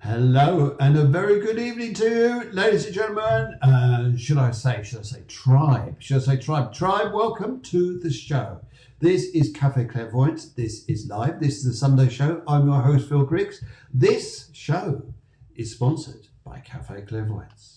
Hello and a very good evening to you, ladies and gentlemen. Should I say tribe? Tribe, welcome to the show. This is Cafe Clairvoyance. This is live. This is a Sunday show. I'm your host, Phil Griggs. This show is sponsored by Cafe Clairvoyance.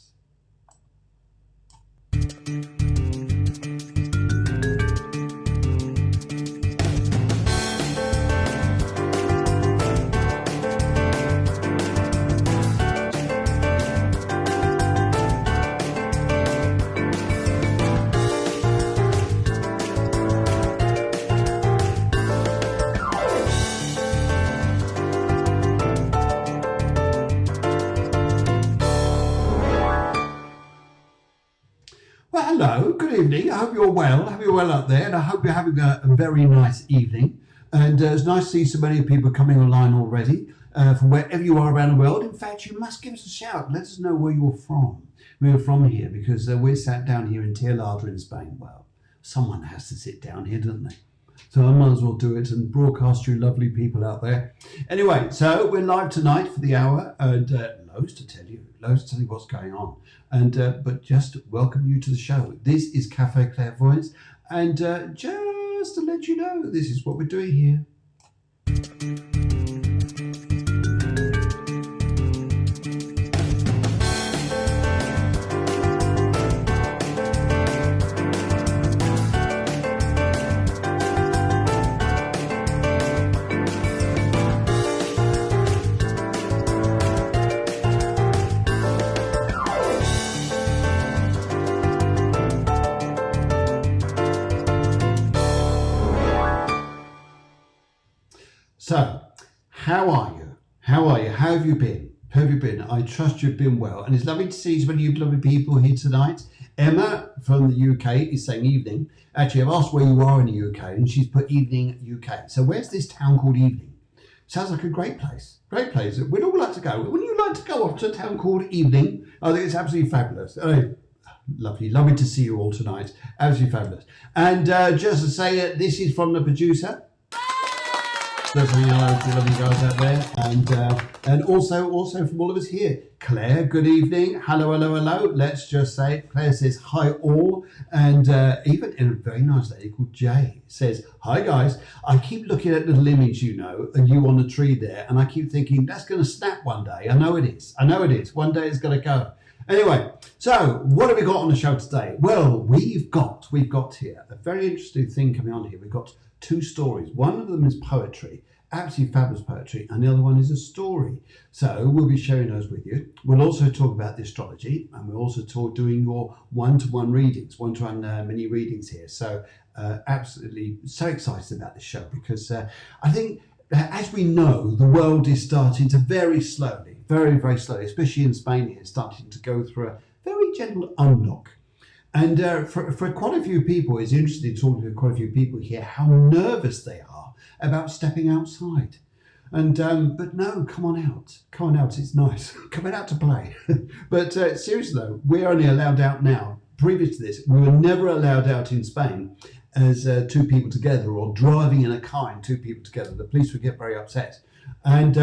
Hello, good evening. I hope you're well. I hope you're well out there, and I hope you're having a very nice evening. And it's nice to see so many people coming online already from wherever you are around the world. In fact, you must give us a shout. Let us know where you're from. We're from here because we're sat down here in Tierlada in Spain. Well, someone has to sit down here, doesn't they? So I might as well do it and broadcast you lovely people out there. Anyway, so we're live tonight for the hour, and loads to tell you what's going on. And but just welcome you to the show. This is Cafe Clairvoyance, and just to let you know, this is what we're doing here. So, how are you? How have you been? I trust you've been well. And it's lovely to see so many lovely people here tonight. Emma from the UK is saying evening. Actually, I've asked where you are in the UK, and she's put evening UK. So where's this town called Evening? Sounds like a great place. Great place. We'd all like to go. Wouldn't you like to go off to a town called Evening? I think it's absolutely fabulous. Lovely to see you all tonight. Absolutely fabulous. And just to say, this is from the producer. Let's say hello to the lovely guys out there, and also from all of us here. Claire, good evening. Hello. Let's just say Claire says hi all, and even in a very nice lady called Jay says hi guys. I keep looking at the little image, and you on the tree there, and I keep thinking that's going to snap one day. I know it is. One day it's going to go. Anyway, so what have we got on the show today? Well, we've got here a very interesting thing coming on here. We've got two stories. One of them is poetry, absolutely fabulous poetry, and the other one is a story. So we'll be sharing those with you. We'll also talk about the astrology, and we'll also talk doing your one-to-one readings, one-to-one mini readings here. So absolutely so excited about this show because I think, as we know, the world is starting to very slowly, very, very slowly, especially in Spain here, starting to go through a very gentle unlock. And for quite a few people, it's interesting talking to quite a few people here how nervous they are about stepping outside. And but no, come on out, it's nice. Coming out to play. But seriously though, we're only allowed out now. Previous to this, we were never allowed out in Spain as two people together, or driving in a car and two people together. The police would get very upset. And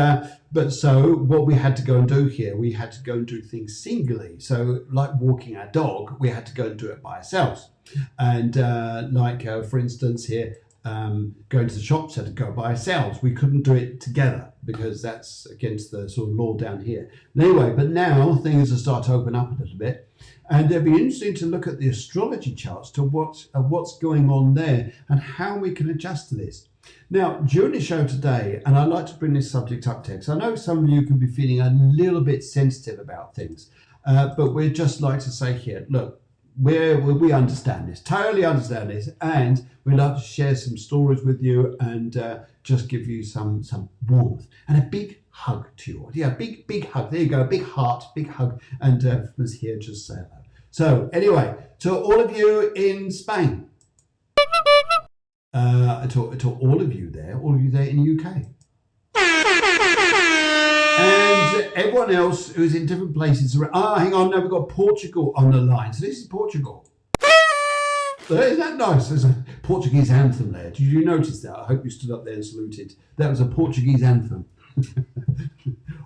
but so what we had to go and do here, we had to go and do things singly. So like walking our dog, we had to go and do it by ourselves. And for instance here, going to the shops, had to go by ourselves. We couldn't do it together because that's against the sort of law down here. Anyway, but now things are starting to open up a little bit. And it'd be interesting to look at the astrology charts to what's going on there and how we can adjust to this. Now, during the show today, and I'd like to bring this subject up to, because I know some of you can be feeling a little bit sensitive about things, but we'd just like to say here, look, we understand this, totally understand this, and we'd like to share some stories with you and just give you some warmth and a big hug to you. Yeah, big hug. There you go, big heart, big hug, and from us here, just say hello. So anyway, to all of you in Spain, to all of you there in the UK, and everyone else who's in different places. Hang on, no, we've got Portugal on the line. So this is Portugal. Isn't that nice? There's a Portuguese anthem there. Did you notice that? I hope you stood up there and saluted. That was a Portuguese anthem.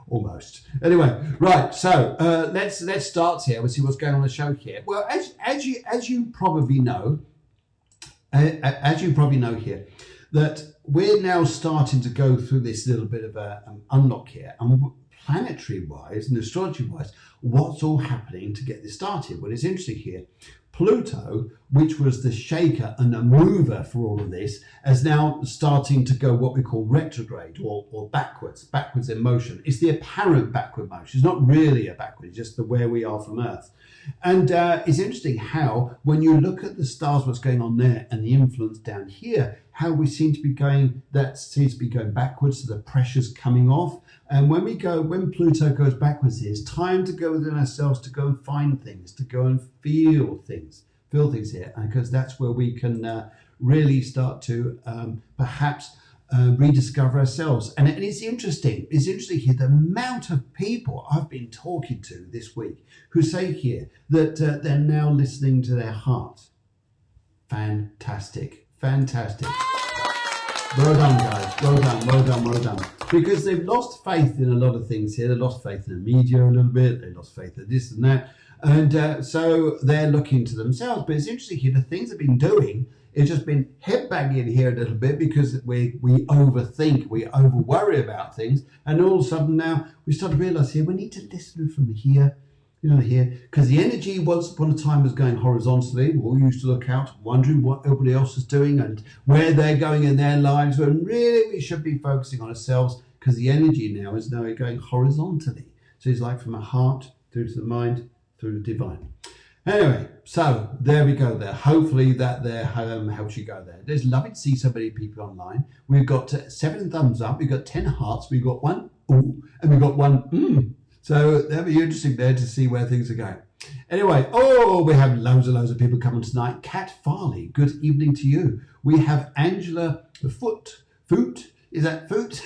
Almost. almost. Anyway, right. So let's start here. We'll see what's going on the show here. Well, as you probably know, here, that we're now starting to go through this little bit of an unlock here, and planetary wise and astrology wise, what's all happening to get this started? Well, it's interesting here. Pluto, which was the shaker and the mover for all of this, is now starting to go what we call retrograde or backwards in motion. It's the apparent backward motion. It's not really a backward, it's just the where we are from Earth. And it's interesting how, when you look at the stars, what's going on there, and the influence down here, how we seem to be going, that seems to be going backwards, so the pressure's coming off. And when Pluto goes backwards, it's time to go within ourselves, to go and find things, to go and feel things here, and because that's where we can really start to perhaps rediscover ourselves. And it's interesting here, the amount of people I've been talking to this week who say here that they're now listening to their heart. Fantastic. Well done, guys. Well done. Because they've lost faith in a lot of things here. They lost faith in the media a little bit. They lost faith in this and that. And so they're looking to themselves. But it's interesting here, the things they've been doing, it's just been head banging here a little bit because we overthink, we over worry about things. And all of a sudden now we start to realize here, we need to listen from here, here, because the energy once upon a time was going horizontally. We all used to look out, wondering what everybody else is doing and where they're going in their lives, when really we should be focusing on ourselves, because the energy now is going horizontally. So it's like from a heart through to the mind, through the divine. Anyway, so there we go there. Hopefully that there helps you go there. It's lovely to see so many people online. We've got 7 thumbs up, we've got 10 hearts, we've got 1 ooh, and we've got 1 So that'll be interesting there to see where things are going. Anyway, we have loads of people coming tonight. Kat Farley, good evening to you. We have Angela Foot, is that Foot?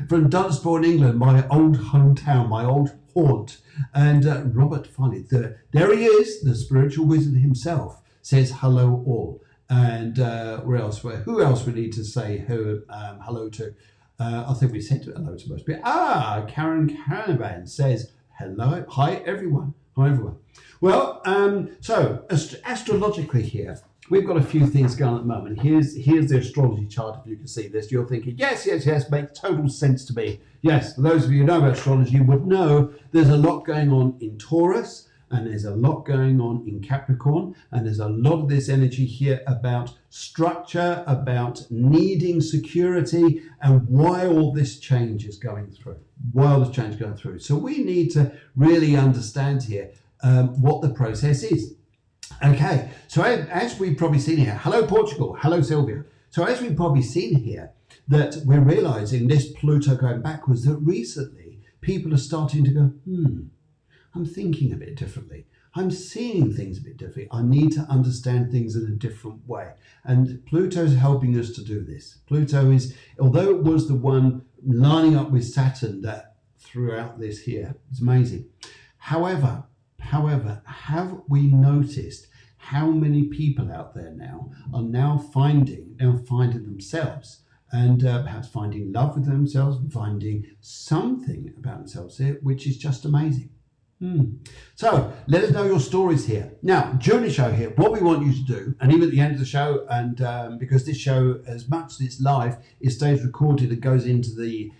From Dunstable, England, my old hometown, my old haunt. And Robert Farley, there he is, the spiritual wizard himself, says hello all. And who else we need to say hello to? I think we said hello to most people. Karen Caravan says hello. Hi everyone. Well, so astrologically here, we've got a few things going on at the moment. Here's the astrology chart. If you can see this, you're thinking, yes, makes total sense to me. Yes, for those of you who know about astrology would know there's a lot going on in Taurus, and there's a lot going on in Capricorn, and there's a lot of this energy here about structure, about needing security, and why all this change is going through. So we need to really understand here what the process is. Okay, so as we've probably seen here, hello Portugal, hello Sylvia. So as we've probably seen here, that we're realizing this Pluto going backwards, that recently people are starting to go, I'm thinking a bit differently. I'm seeing things a bit differently. I need to understand things in a different way. And Pluto's helping us to do this. Pluto is, although it was the one lining up with Saturn that throughout this here, it's amazing. However, have we noticed how many people out there now are now finding themselves, and perhaps finding love with themselves, finding something about themselves here, which is just amazing. So let us know your stories here. Now, during the show here, what we want you to do, and even at the end of the show, and because this show, as much as it's live, it stays recorded and goes into the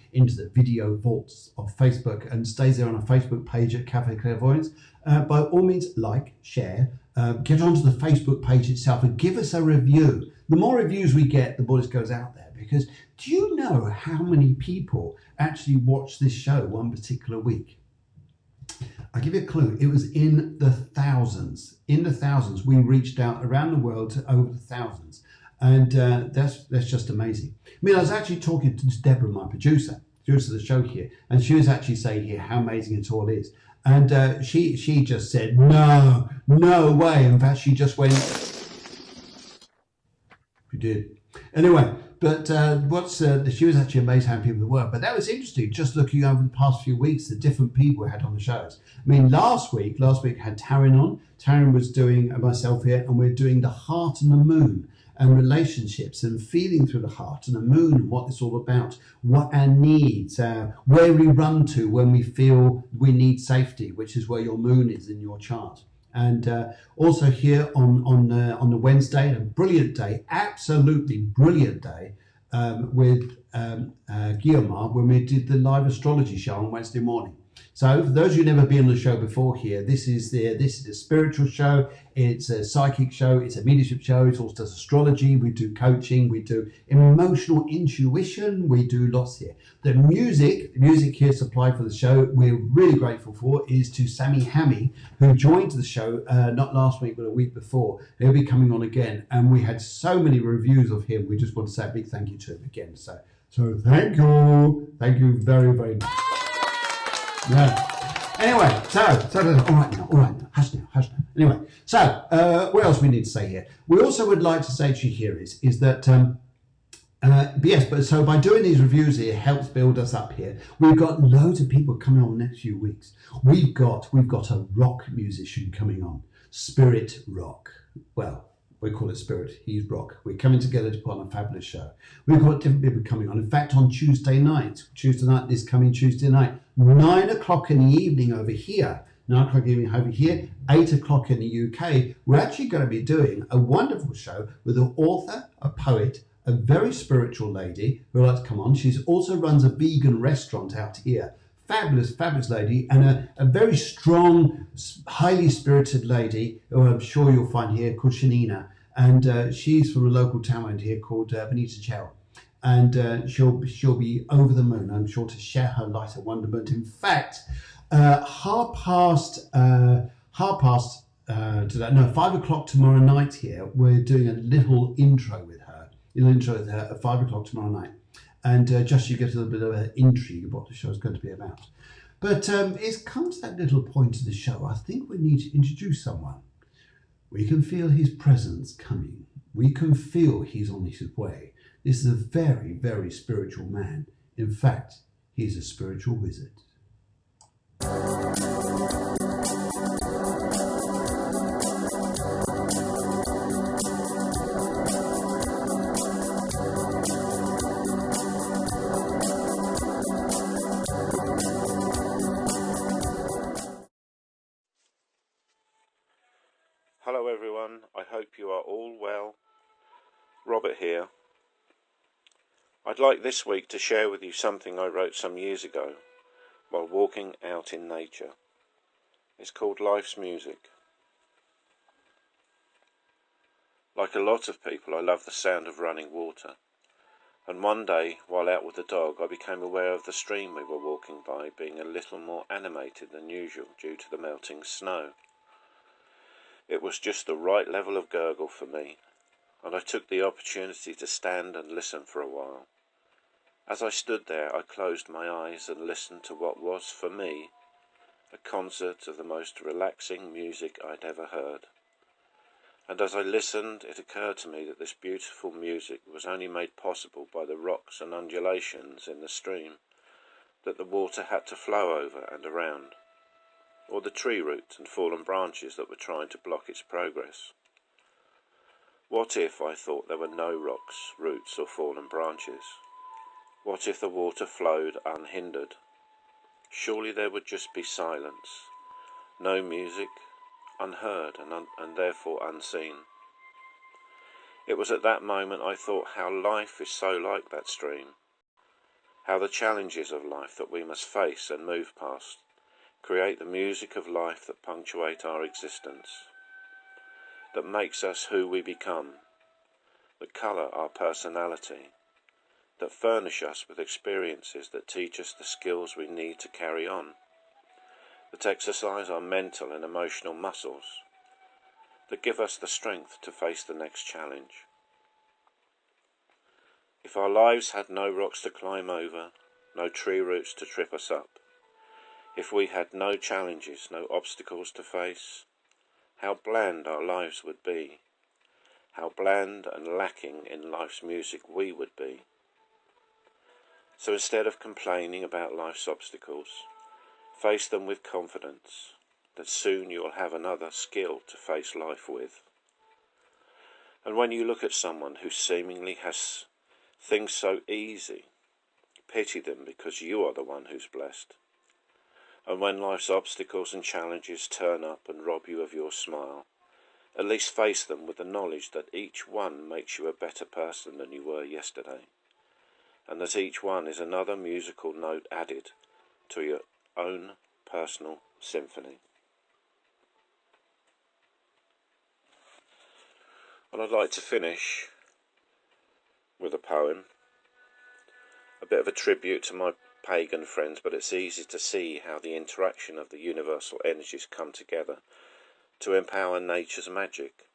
video vaults of Facebook and stays there on a Facebook page at Cafe Clairvoyance. By all means, like, share, get onto the Facebook page itself and give us a review. The more reviews we get, the more this goes out there. Because do you know how many people actually watch this show one particular week? I'll give you a clue. It was in the thousands. In the thousands. We reached out around the world to over the thousands. And that's just amazing. I mean, I was actually talking to Deborah, my producer of the show here, and she was actually saying here how amazing it all is. And she just said, no way. In fact, she just went, you did. Anyway, but she was actually amazed how many people there were. But that was interesting, just looking over the past few weeks, the different people we had on the shows. I mean, last week I had Taryn on. Taryn was doing myself here, and we're doing the heart and the moon. and relationships and feeling through the heart and the moon and what it's all about, what our needs, where we run to when we feel we need safety, which is where your moon is in your chart. And also here on the Wednesday, a brilliant day, absolutely brilliant day, with Guillemard when we did the live astrology show on Wednesday morning. So for those who've never been on the show before here, this is a spiritual show, it's a psychic show, it's a mediumship show, it also does astrology, we do coaching, we do emotional intuition, we do lots here. The music here supplied for the show, we're really grateful for, is to Sammy Hammy, who joined the show not last week but a week before. He'll be coming on again, and we had so many reviews of him. We just want to say a big thank you to him again. So thank you very, very much. Yeah. Anyway, so all right now, hush now. Anyway, so what else we need to say here? We also would like to say to you here is that but by doing these reviews here helps build us up here. We've got loads of people coming on the next few weeks. We've got a rock musician coming on, Spirit Rock. Well, we call it Spirit, he's rock. We're coming together to put on a fabulous show. We've got different people coming on. In fact, on Tuesday night, this coming Tuesday night, 9 o'clock in the evening over here, 9 o'clock in the evening over here, 8 o'clock in the UK, we're actually going to be doing a wonderful show with an author, a poet, a very spiritual lady who would like to come on. She also runs a vegan restaurant out here. Fabulous lady, and a very strong, highly spirited lady who I'm sure you'll find here, called Shanina, and she's from a local town here called Benita Chell, and she'll be over the moon, I'm sure, to share her light of wonderment. In fact, 5 o'clock tomorrow night here, we're doing a little intro with her at 5 o'clock tomorrow night. And just so you get a little bit of an intrigue of what the show is going to be about. But it's come to that little point of the show. I think we need to introduce someone. We can feel his presence coming. We can feel he's on his way. This is a very, very spiritual man. In fact, he's a spiritual wizard. Hello everyone, I hope you are all well. Robert here. I'd like this week to share with you something I wrote some years ago while walking out in nature. It's called Life's Music. Like a lot of people, I love the sound of running water. And one day, while out with the dog, I became aware of the stream we were walking by being a little more animated than usual due to the melting snow. It was just the right level of gurgle for me, and I took the opportunity to stand and listen for a while. As I stood there, I closed my eyes and listened to what was, for me, a concert of the most relaxing music I'd ever heard. And as I listened, it occurred to me that this beautiful music was only made possible by the rocks and undulations in the stream that the water had to flow over and around, or the tree roots and fallen branches that were trying to block its progress. What if, I thought, there were no rocks, roots or fallen branches? What if the water flowed unhindered? Surely there would just be silence, no music, unheard and therefore unseen. It was at that moment I thought how life is so like that stream, how the challenges of life that we must face and move past create the music of life that punctuate our existence, that makes us who we become, that colour our personality, that furnish us with experiences that teach us the skills we need to carry on, that exercise our mental and emotional muscles, that give us the strength to face the next challenge. If our lives had no rocks to climb over, no tree roots to trip us up, if we had no challenges, no obstacles to face, how bland our lives would be, how bland and lacking in life's music we would be. So instead of complaining about life's obstacles, face them with confidence that soon you'll have another skill to face life with. And when you look at someone who seemingly has things so easy, pity them because you are the one who's blessed. And when life's obstacles and challenges turn up and rob you of your smile, at least face them with the knowledge that each one makes you a better person than you were yesterday, and that each one is another musical note added to your own personal symphony. And I'd like to finish with a poem, a bit of a tribute to my pagan friends, but it's easy to see how the interaction of the universal energies come together to empower nature's magic.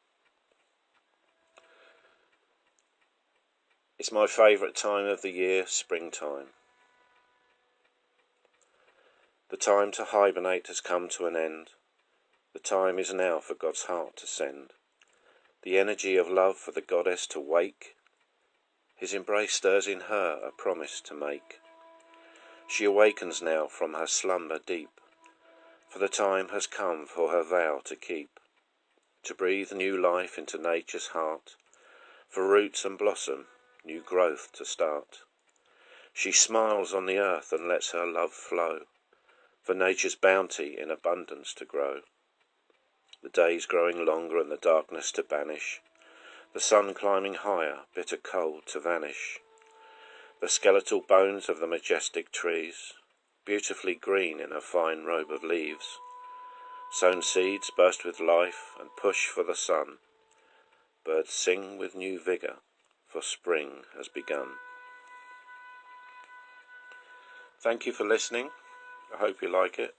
It's my favourite time of the year, springtime. The time to hibernate has come to an end. The time is now for God's heart to send the energy of love for the goddess to wake. His embrace stirs in her a promise to make. She awakens now from her slumber deep, for the time has come for her vow to keep, to breathe new life into nature's heart, for roots and blossom, new growth to start. She smiles on the earth and lets her love flow, for nature's bounty in abundance to grow. The days growing longer and the darkness to banish, the sun climbing higher, bitter cold to vanish. The skeletal bones of the majestic trees, beautifully green in a fine robe of leaves. Sown seeds burst with life and push for the sun. Birds sing with new vigour, for spring has begun. Thank you for listening. I hope you like it.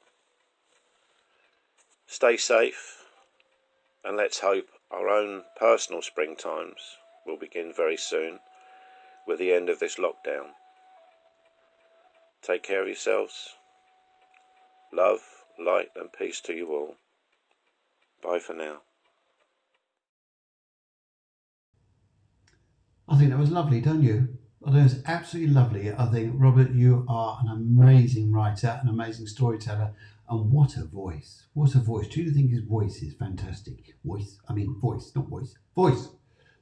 Stay safe, and let's hope our own personal springtimes will begin very soon with the end of this lockdown. Take care of yourselves. Love, light and peace to you all. Bye for now. I think that was lovely, don't you? I think it was absolutely lovely. I think, Robert, you are an amazing writer, an amazing storyteller, and what a voice. What a voice. Do you think his voice is fantastic? Voice, not voice. Voice.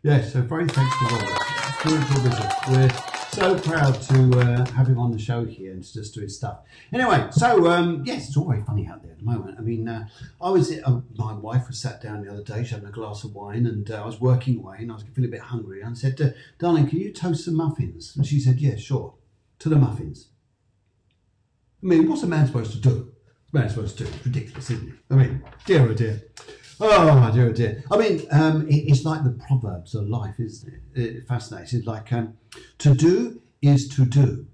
Yes, so very thanks to Robert. Spiritual Wizard. We're so proud to have him on the show here and to just do his stuff. Anyway, so yes, it's all very funny out there at the moment. I mean, my wife was sat down the other day, she had a glass of wine, and I was working away, and I was feeling a bit hungry. And I said, "Darling, can you toast some muffins?" And she said, "Yeah, sure." To the muffins. I mean, what's a man supposed to do? A man's supposed to do. It's ridiculous, isn't it? I mean, dear oh dear. Oh dear, oh dear. I mean, it's like the proverbs of life, isn't it? It fascinates. It's like to do is to do.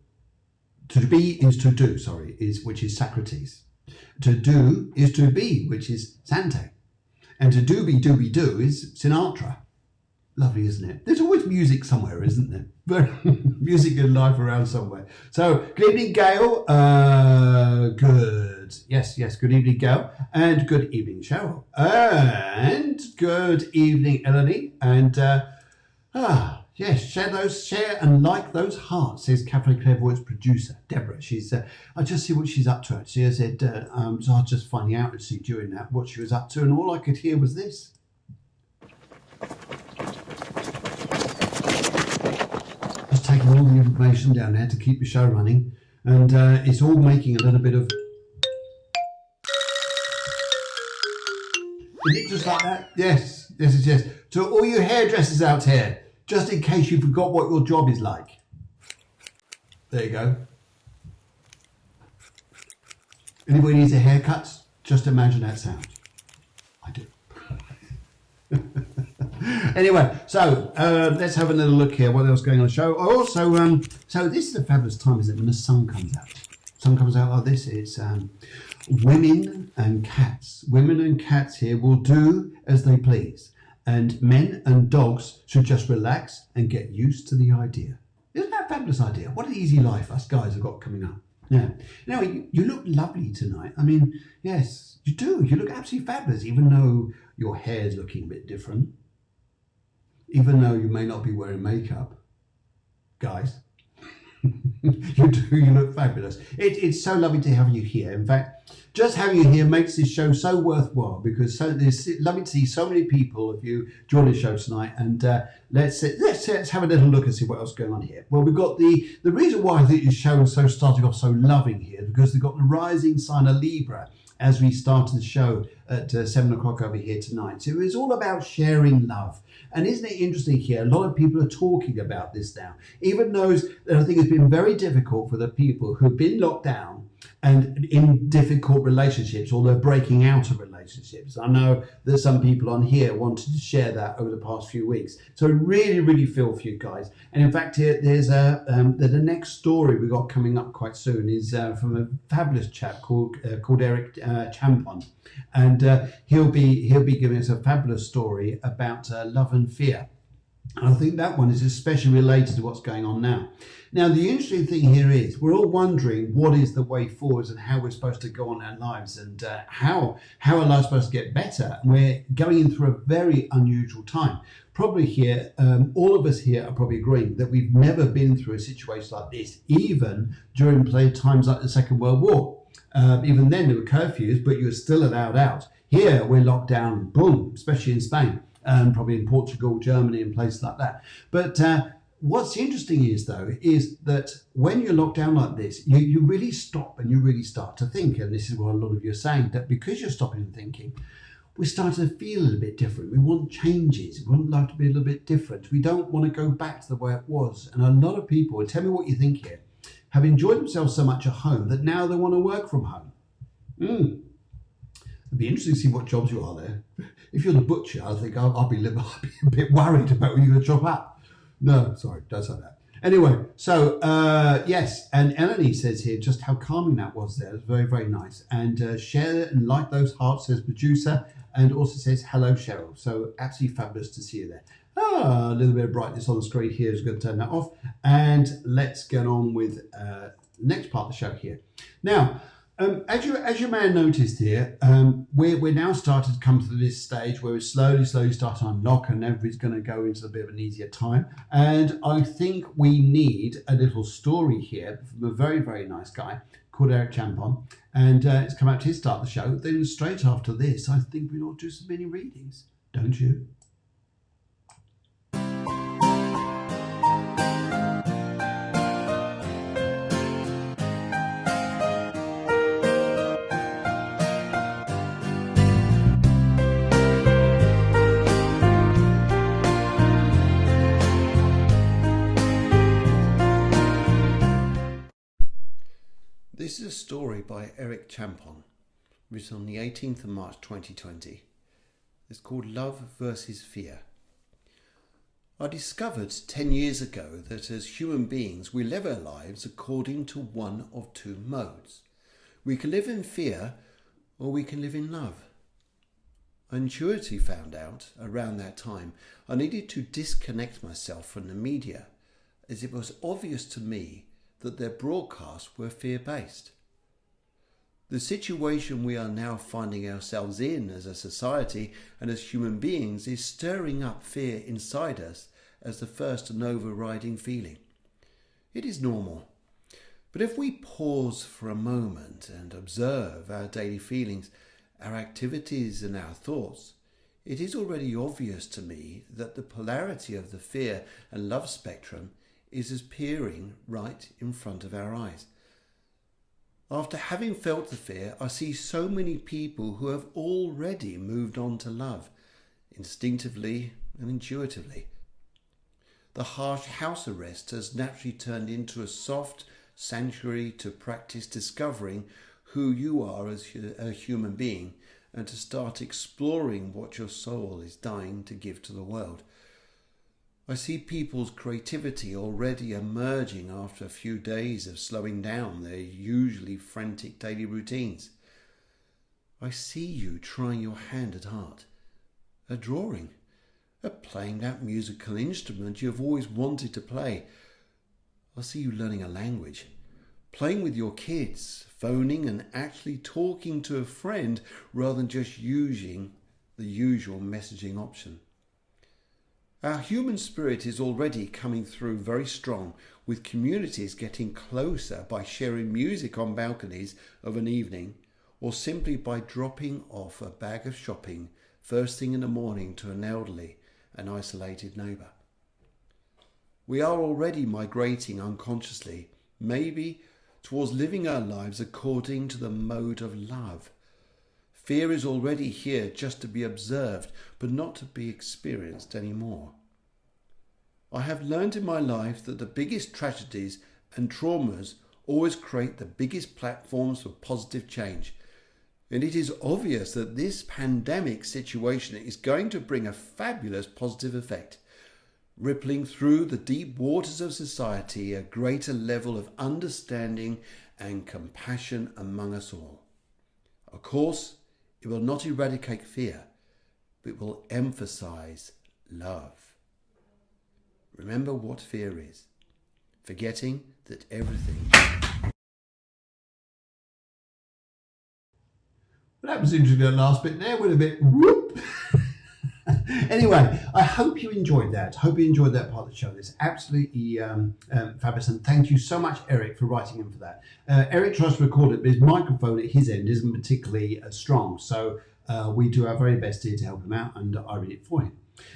To be is to do, which is Socrates. To do is to be, which is Sante. And to do is Sinatra. Lovely, isn't it? There's always music somewhere, isn't there? Music and life around somewhere. So, good evening, Gail. Good evening, Gail. And good evening, Cheryl. And good evening, Elodie. And, share and like those hearts, says Cafe Clairvoyance producer, Deborah. She's, I just see what she's up to, actually. I said, so I was just finding out, actually, during that, what she was up to, and all I could hear was this. Just taking all the information down there to keep the show running, and it's all making a little bit of... Is it just like that? Yes. To all you hairdressers out here, just in case you forgot what your job is like. There you go. Anybody needs a haircut? Just imagine that sound. I do. Anyway, so let's have a little look here. What else going on the show? Also, so this is a fabulous time, isn't it? When the sun comes out. Sun comes out like this. It's women and cats. Women and cats here will do as they please. And men and dogs should just relax and get used to the idea. Isn't that a fabulous idea? What an easy life us guys have got coming up. Yeah. You look lovely tonight. I mean, yes, you do. You look absolutely fabulous, even though your hair's looking a bit different. Even though you may not be wearing makeup. Guys. You do, you look fabulous. It's so lovely to have you here. In fact, just having you here makes this show so worthwhile, because it's lovely to see so many people of you join the show tonight. And let's have a little look and see what else is going on here. Well, we've got the reason why I think this show is starting off so loving here, because we've got the rising sign of Libra as we started the show at 7 o'clock over here tonight. So it's all about sharing love. And isn't it interesting here? A lot of people are talking about this now. Even those that I think has been very difficult for the people who've been locked down and in difficult relationships, or they're breaking out of relationships. I know that some people on here wanted to share that over the past few weeks. So I really, really feel for you guys. And in fact, here there's the next story we got coming up quite soon is from a fabulous chap called Eric Champon, and he'll be giving us a fabulous story about love and fear. And I think that one is especially related to what's going on now. Now, the interesting thing here is we're all wondering what is the way forwards and how we're supposed to go on our lives, and how our lives supposed to get better. And we're going in through a very unusual time. Probably here, all of us here are probably agreeing that we've never been through a situation like this, even during times like the Second World War. Even then there were curfews, but you were still allowed out. Here we're locked down, boom, especially in Spain. Probably in Portugal, Germany, and places like that. But what's interesting is that when you're locked down like this, you really stop and you really start to think. And this is what a lot of you are saying, that because you're stopping and thinking, we're starting to feel a little bit different. We want changes. We want life to be a little bit different. We don't want to go back to the way it was. And a lot of people, and tell me what you think here, have enjoyed themselves so much at home that now they want to work from home. It'd be interesting to see what jobs you are there. If you're the butcher, I think I'll be a bit worried about what you're going to chop up. No, sorry, don't say that. Anyway, so yes, and Eleni says here just how calming that was there. It was very, very nice. And share and like those hearts, says producer, and also says hello, Cheryl. So absolutely fabulous to see you there. A little bit of brightness on the screen here is going to turn that off. And let's get on with the next part of the show here. Now, as you may have noticed here, we're now starting to come to this stage where we're slowly starting to unlock, and everybody's going to go into a bit of an easier time. And I think we need a little story here from a very, very nice guy called Eric Champon, and it's come out to his start of the show. Then straight after this, I think we ought to do some mini readings, don't you? This is a story by Eric Champon, written on the 18th of March 2020. It's called Love versus Fear. I discovered 10 years ago that as human beings we live our lives according to one of two modes. We can live in fear or we can live in love. I intuitively found out around that time I needed to disconnect myself from the media, as it was obvious to me that their broadcasts were fear-based. The situation we are now finding ourselves in as a society and as human beings is stirring up fear inside us as the first and overriding feeling. It is normal. But if we pause for a moment and observe our daily feelings, our activities and our thoughts, it is already obvious to me that the polarity of the fear and love spectrum is appearing right in front of our eyes. After having felt the fear, I see so many people who have already moved on to love, instinctively and intuitively. The harsh house arrest has naturally turned into a soft sanctuary to practice discovering who you are as a human being and to start exploring what your soul is dying to give to the world. I see people's creativity already emerging after a few days of slowing down their usually frantic daily routines. I see you trying your hand at art, at drawing, at playing that musical instrument you have always wanted to play. I see you learning a language, playing with your kids, phoning and actually talking to a friend rather than just using the usual messaging option. Our human spirit is already coming through very strong, with communities getting closer by sharing music on balconies of an evening, or simply by dropping off a bag of shopping first thing in the morning to an elderly and isolated neighbour. We are already migrating unconsciously, maybe towards living our lives according to the mode of love. Fear is already here just to be observed, but not to be experienced anymore. I have learned in my life that the biggest tragedies and traumas always create the biggest platforms for positive change. And it is obvious that this pandemic situation is going to bring a fabulous positive effect, rippling through the deep waters of society a greater level of understanding and compassion among us all. Of course, it will not eradicate fear, but it will emphasize love. Remember what fear is. Forgetting that everything... Well, that was interesting, that last bit there with a bit whoop. Anyway, I hope you enjoyed that. Hope you enjoyed that part of the show. It's absolutely fabulous. And thank you so much, Eric, for writing in for that. Eric tries to record it, but his microphone at his end isn't particularly strong. So we do our very best here to help him out, and I read it for him.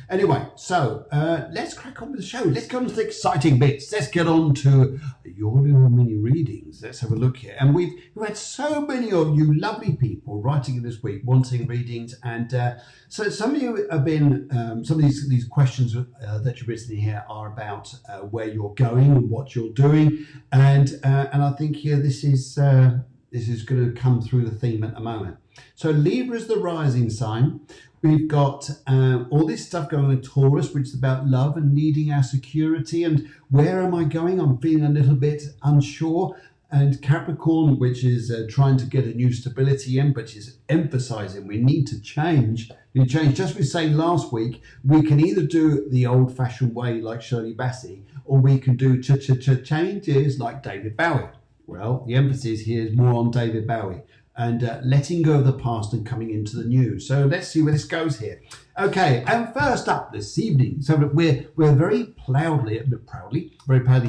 Anyway, so let's crack on with the show. Let's go on to the exciting bits. Let's get on to your little mini readings. Let's have a look here. And we've had so many of you lovely people writing in this week wanting readings. And so some of you have been, some of these questions that you've written here are about where you're going and what you're doing. And I think here this is going to come through the theme at the moment. So Libra is the rising sign. We've got all this stuff going on in Taurus, which is about love and needing our security. And where am I going? I'm feeling a little bit unsure. And Capricorn, which is trying to get a new stability in, but is emphasizing we need to change. We change. Just as we were saying last week, we can either do the old-fashioned way like Shirley Bassey, or we can do changes like David Bowie. Well, the emphasis here is more on David Bowie and letting go of the past and coming into the new. So let's see where this goes here. Okay, and first up this evening, so we're very proudly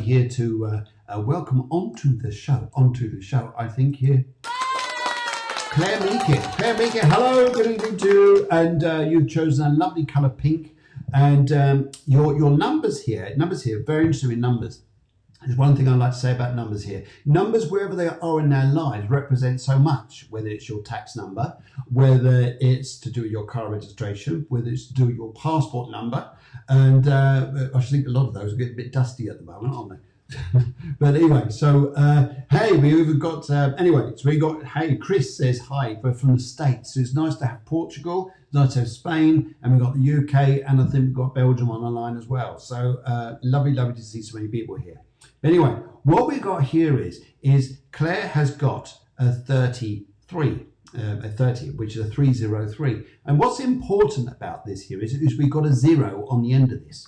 here to welcome onto the show, I think here, Claire Meekin. Claire Meekin, hello, good evening to you, and you've chosen a lovely colour pink, and your numbers here, very interesting in numbers. There's one thing I like to say about numbers here. Numbers, wherever they are in our lives, represent so much, whether it's your tax number, whether it's to do with your car registration, whether it's to do with your passport number. And I think a lot of those are getting a bit dusty at the moment, aren't they? But anyway, so, hey, we've got, hey, Chris says hi, but from the States. So it's nice to have Portugal, it's nice to have Spain, and we've got the UK, and I think we've got Belgium on the line as well. So lovely to see so many people here. Anyway, what we've got here is Claire has got a 33, which is a 303. And what's important about this here is we've got a 0 on the end of this.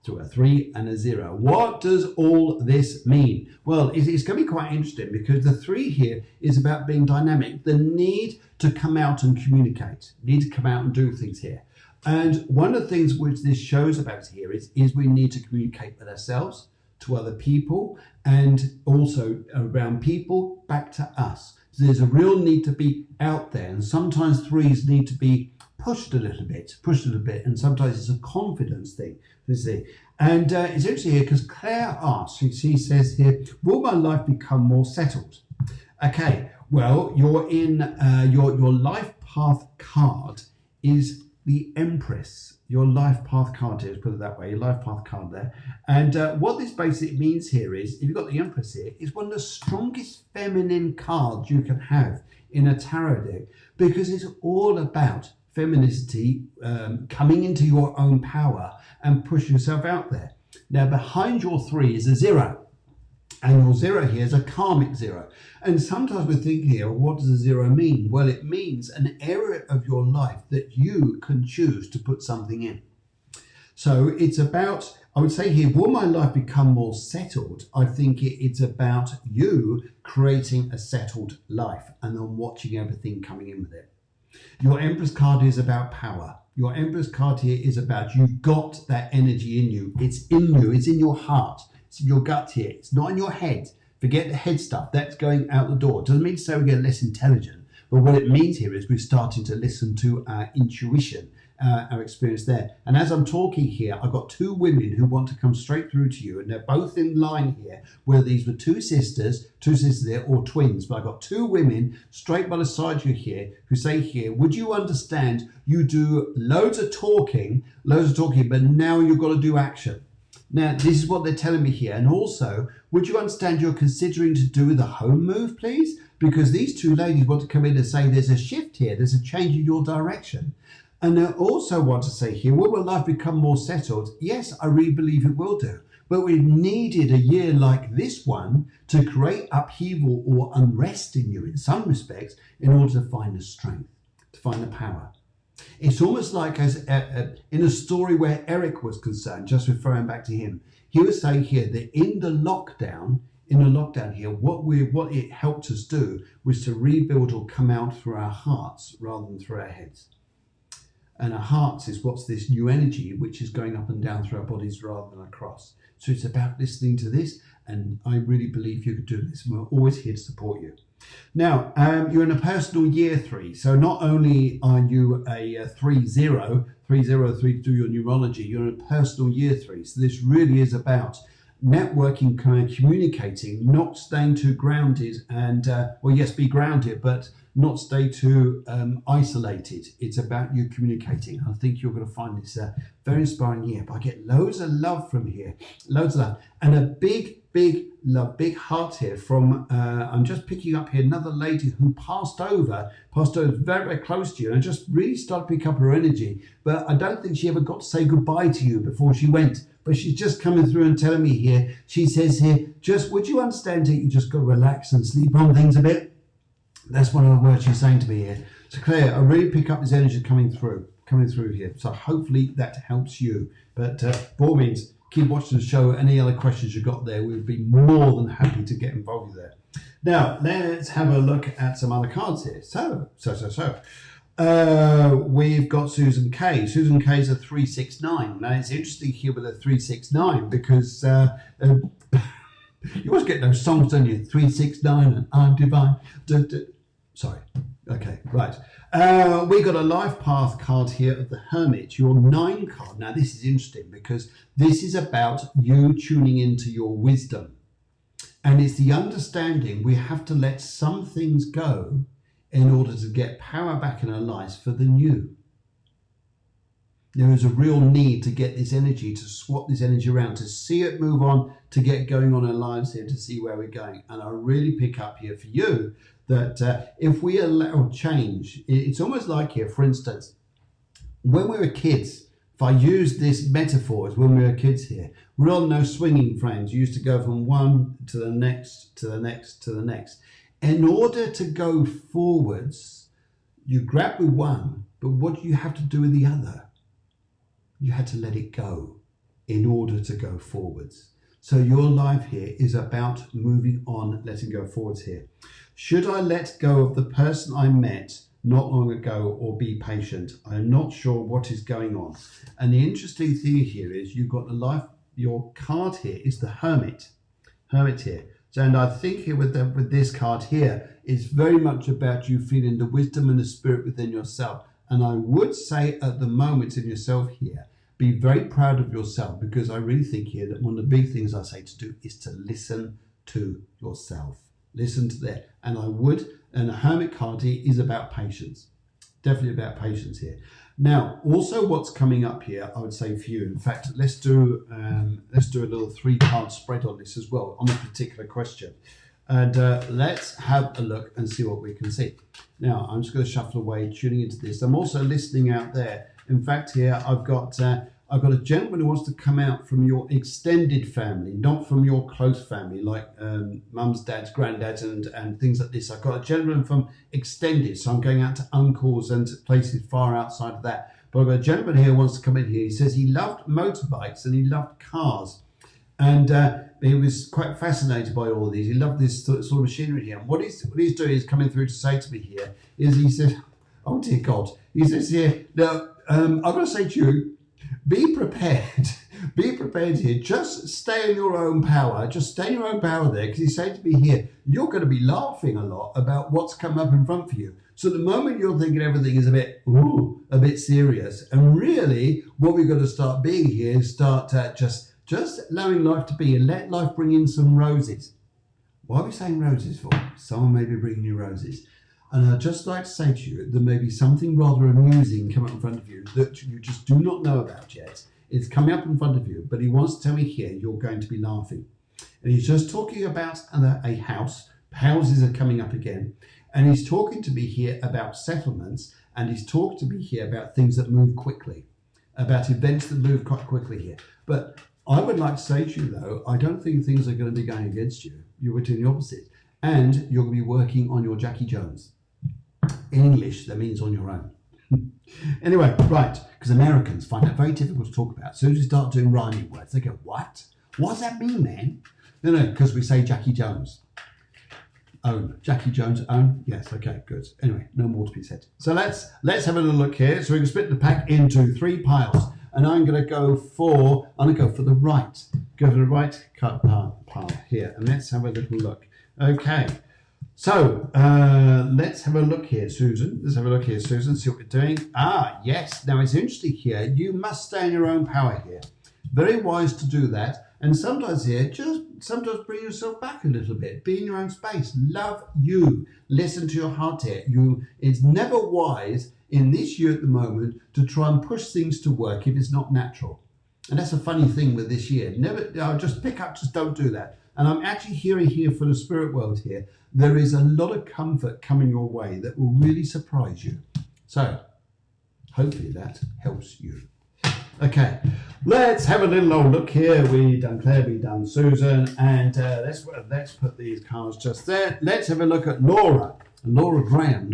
So a 3 and a 0. What does all this mean? Well, it's going to be quite interesting because the 3 here is about being dynamic, the need to come out and communicate, need to come out and do things here. And one of the things which this shows about here is we need to communicate with ourselves, to other people, and also around people back to us. So there's a real need to be out there, and sometimes 3s need to be pushed a little bit, and sometimes it's a confidence thing. You see. And it's interesting here because Claire asks, she says here, will my life become more settled? Okay, well, you're in your life path card is the Empress. Your life path card here, put it that way, your life path card there. And what this basically means here is, if you've got the Empress here, it's one of the strongest feminine cards you can have in a tarot deck because it's all about femininity, coming into your own power and pushing yourself out there. Now, behind your 3 is a 0. And your 0 here is a karmic 0. And sometimes we're thinking here, what does a 0 mean? Well, it means an area of your life that you can choose to put something in. So it's about, I would say here, will my life become more settled? I think it's about you creating a settled life and then watching everything coming in with it. Your Empress card is about power. Your Empress card here is about you've got that energy in you. It's in you. It's in your heart. It's in your gut here. It's not in your head. Forget the head stuff. That's going out the door. Doesn't mean to say we get less intelligent. But what it means here is we're starting to listen to our intuition, our experience there. And as I'm talking here, I've got two women who want to come straight through to you, and they're both in line here, whether these were two sisters there, or twins. But I've got two women straight by the side of you here who say here, would you understand you do loads of talking, but now you've got to do action. Now, this is what they're telling me here. And also, would you understand you're considering to do the home move, please? Because these two ladies want to come in and say there's a shift here, there's a change in your direction. And they also want to say here, will life become more settled? Yes, I really believe it will do. But we've needed a year like this one to create upheaval or unrest in you in some respects in order to find the strength, to find the power. It's almost like as in a story where Eric was concerned, just referring back to him, he was saying here that in the lockdown here, what it helped us do was to rebuild or come out through our hearts rather than through our heads. And our hearts is what's this new energy which is going up and down through our bodies rather than across. So it's about listening to this, and I really believe you could do this. We're always here to support you. Now, you're in a personal year 3. So not only are you a 303 to do your numerology, you're in a personal year 3. So this really is about networking, communicating, not staying too grounded and, well, yes, be grounded, but not stay too isolated. It's about you communicating. I think you're going to find this a very inspiring year. But I get loads of love from here, loads of love, and a big love, big heart here from, I'm just picking up here another lady who passed over very, very close to you, and I just really started to pick up her energy, but I don't think she ever got to say goodbye to you before she went. But she's just coming through and telling me here, she says here, would you understand that you just got to relax and sleep on things a bit? That's one of the words she's saying to me here. So Claire, I really pick up this energy coming through here. So hopefully that helps you. But by all means, keep watching the show. Any other questions you've got there, we'd be more than happy to get involved with there. Now, let's have a look at some other cards here. So. We've got Susan K. Susan K is a 369. Now, it's interesting here with a 369 because you always get those songs, don't you? 369 and I'm divine. Sorry. Okay, right. We got a life path card here of the Hermit, your 9 card. Now, this is interesting because this is about you tuning into your wisdom. And it's the understanding we have to let some things go in order to get power back in our lives for the new. There is a real need to get this energy, to swap this energy around, to see it move on, to get going on our lives here, to see where we're going. And I really pick up here for you that if we allow change, it's almost like here, for instance, when we were kids, if I use this metaphor as when we were kids here, we were on those swinging frames. You used to go from one to the next, to the next, to the next. In order to go forwards, you grab with one, but what do you have to do with the other? You had to let it go in order to go forwards. So your life here is about moving on, letting go forwards here. Should I let go of the person I met not long ago or be patient? I'm not sure what is going on. And the interesting thing here is you've got the life, your card here is the Hermit here. And I think here with this card here, it's very much about you feeling the wisdom and the spirit within yourself. And I would say at the moment in yourself here, be very proud of yourself, because I really think here that one of the big things I say to do is to listen to yourself. Listen to that. And a Hermit card here is about patience. Definitely about patience here. Now, also what's coming up here, I would say for you, in fact, let's do a little 3-card spread on this as well, on a particular question. And let's have a look and see what we can see. Now, I'm just going to shuffle away, tuning into this. I'm also listening out there. In fact, here I've got a gentleman who wants to come out from your extended family, not from your close family, like mums, dads, granddads, and things like this. I've got a gentleman from extended, so I'm going out to uncles and places far outside of that. But I've got a gentleman here who wants to come in here. He says he loved motorbikes and he loved cars. And he was quite fascinated by all of these. He loved this sort of machinery here. And what he's doing is coming through to say to me here is he said, Oh dear God. He says here, now, I'm going to say to you, be prepared. Be prepared here. Just stay in your own power. Just stay in your own power there, because he's saying to me here, you're going to be laughing a lot about what's come up in front for you. So at the moment you're thinking everything is a bit serious. And really what we're going to start being here is start just allowing life to be and let life bring in some roses. Why are we saying roses for? Someone may be bringing you roses. And I'd just like to say to you, there may be something rather amusing come up in front of you that you just do not know about yet. It's coming up in front of you, but he wants to tell me here you're going to be laughing. And he's just talking about a house. Houses are coming up again. And he's talking to me here about settlements, and he's talking to me here about things that move quickly, about events that move quite quickly here. But I would like to say to you, though, I don't think things are going to be going against you. You're doing the opposite. And you're going to be working on your Jackie Jones. In English, that means on your own. Anyway, right, because Americans find it very difficult to talk about. As soon as you start doing rhyming words, they go, what? What does that mean, man? No, because we say Jackie Jones. Own. Jackie Jones own? Yes, okay, good. Anyway, no more to be said. So let's have a little look here. So we can split the pack into 3 piles. And I'm going to go for the right. Go for the right pile here. And let's have a little look. Okay. So let's have a look here, Susan. Let's have a look here, Susan. See what we're doing. Ah, yes. Now it's interesting here. You must stay in your own power here. Very wise to do that. And sometimes here, just sometimes bring yourself back a little bit. Be in your own space. Love you. Listen to your heart here. It's never wise in this year at the moment to try and push things to work if it's not natural. And that's a funny thing with this year. Just pick up, just don't do that. And I'm actually hearing here from the spirit world here, there is a lot of comfort coming your way that will really surprise you. So hopefully that helps you. Okay, let's have a little old look here. We done Claire, we done Susan, and let's put these cards just there. Let's have a look at Laura Graham,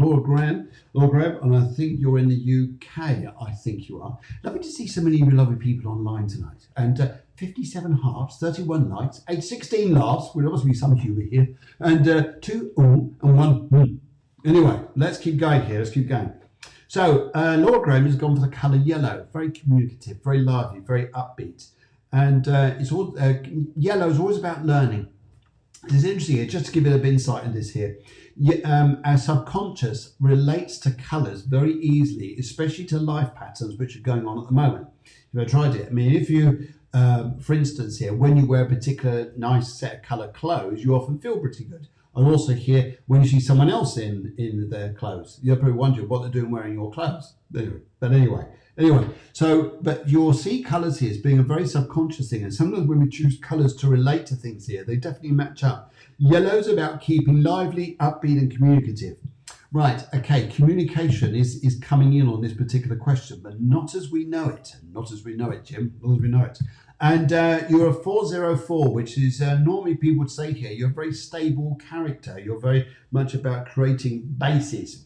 and I think you're in the UK. I think you are. Lovely to see so many lovely people online tonight. And 57 hearts, 31 likes, 16 laughs. Will obviously be some humour here, and 2 and 1. Anyway, let's keep going here. Let's keep going. So Laura Graham has gone for the colour yellow. Very communicative, very lively, very upbeat, and it's all yellow is always about learning. It's interesting here, just to give you a bit of insight in this here. Our subconscious relates to colours very easily, especially to life patterns which are going on at the moment. If I tried it, I mean, if you, for instance here, when you wear a particular nice set of coloured clothes, you often feel pretty good. And also here, when you see someone else in their clothes, you're probably wondering what they're doing wearing your clothes. But anyway, but you'll see colours here as being a very subconscious thing. And sometimes when we choose colours to relate to things here, they definitely match up. Yellow's about keeping lively, upbeat and communicative. Right, okay, communication is coming in on this particular question, but not as we know it. Not as we know it, Jim, not as we know it. And you're a 404, which is normally people would say here, you're a very stable character. You're very much about creating bases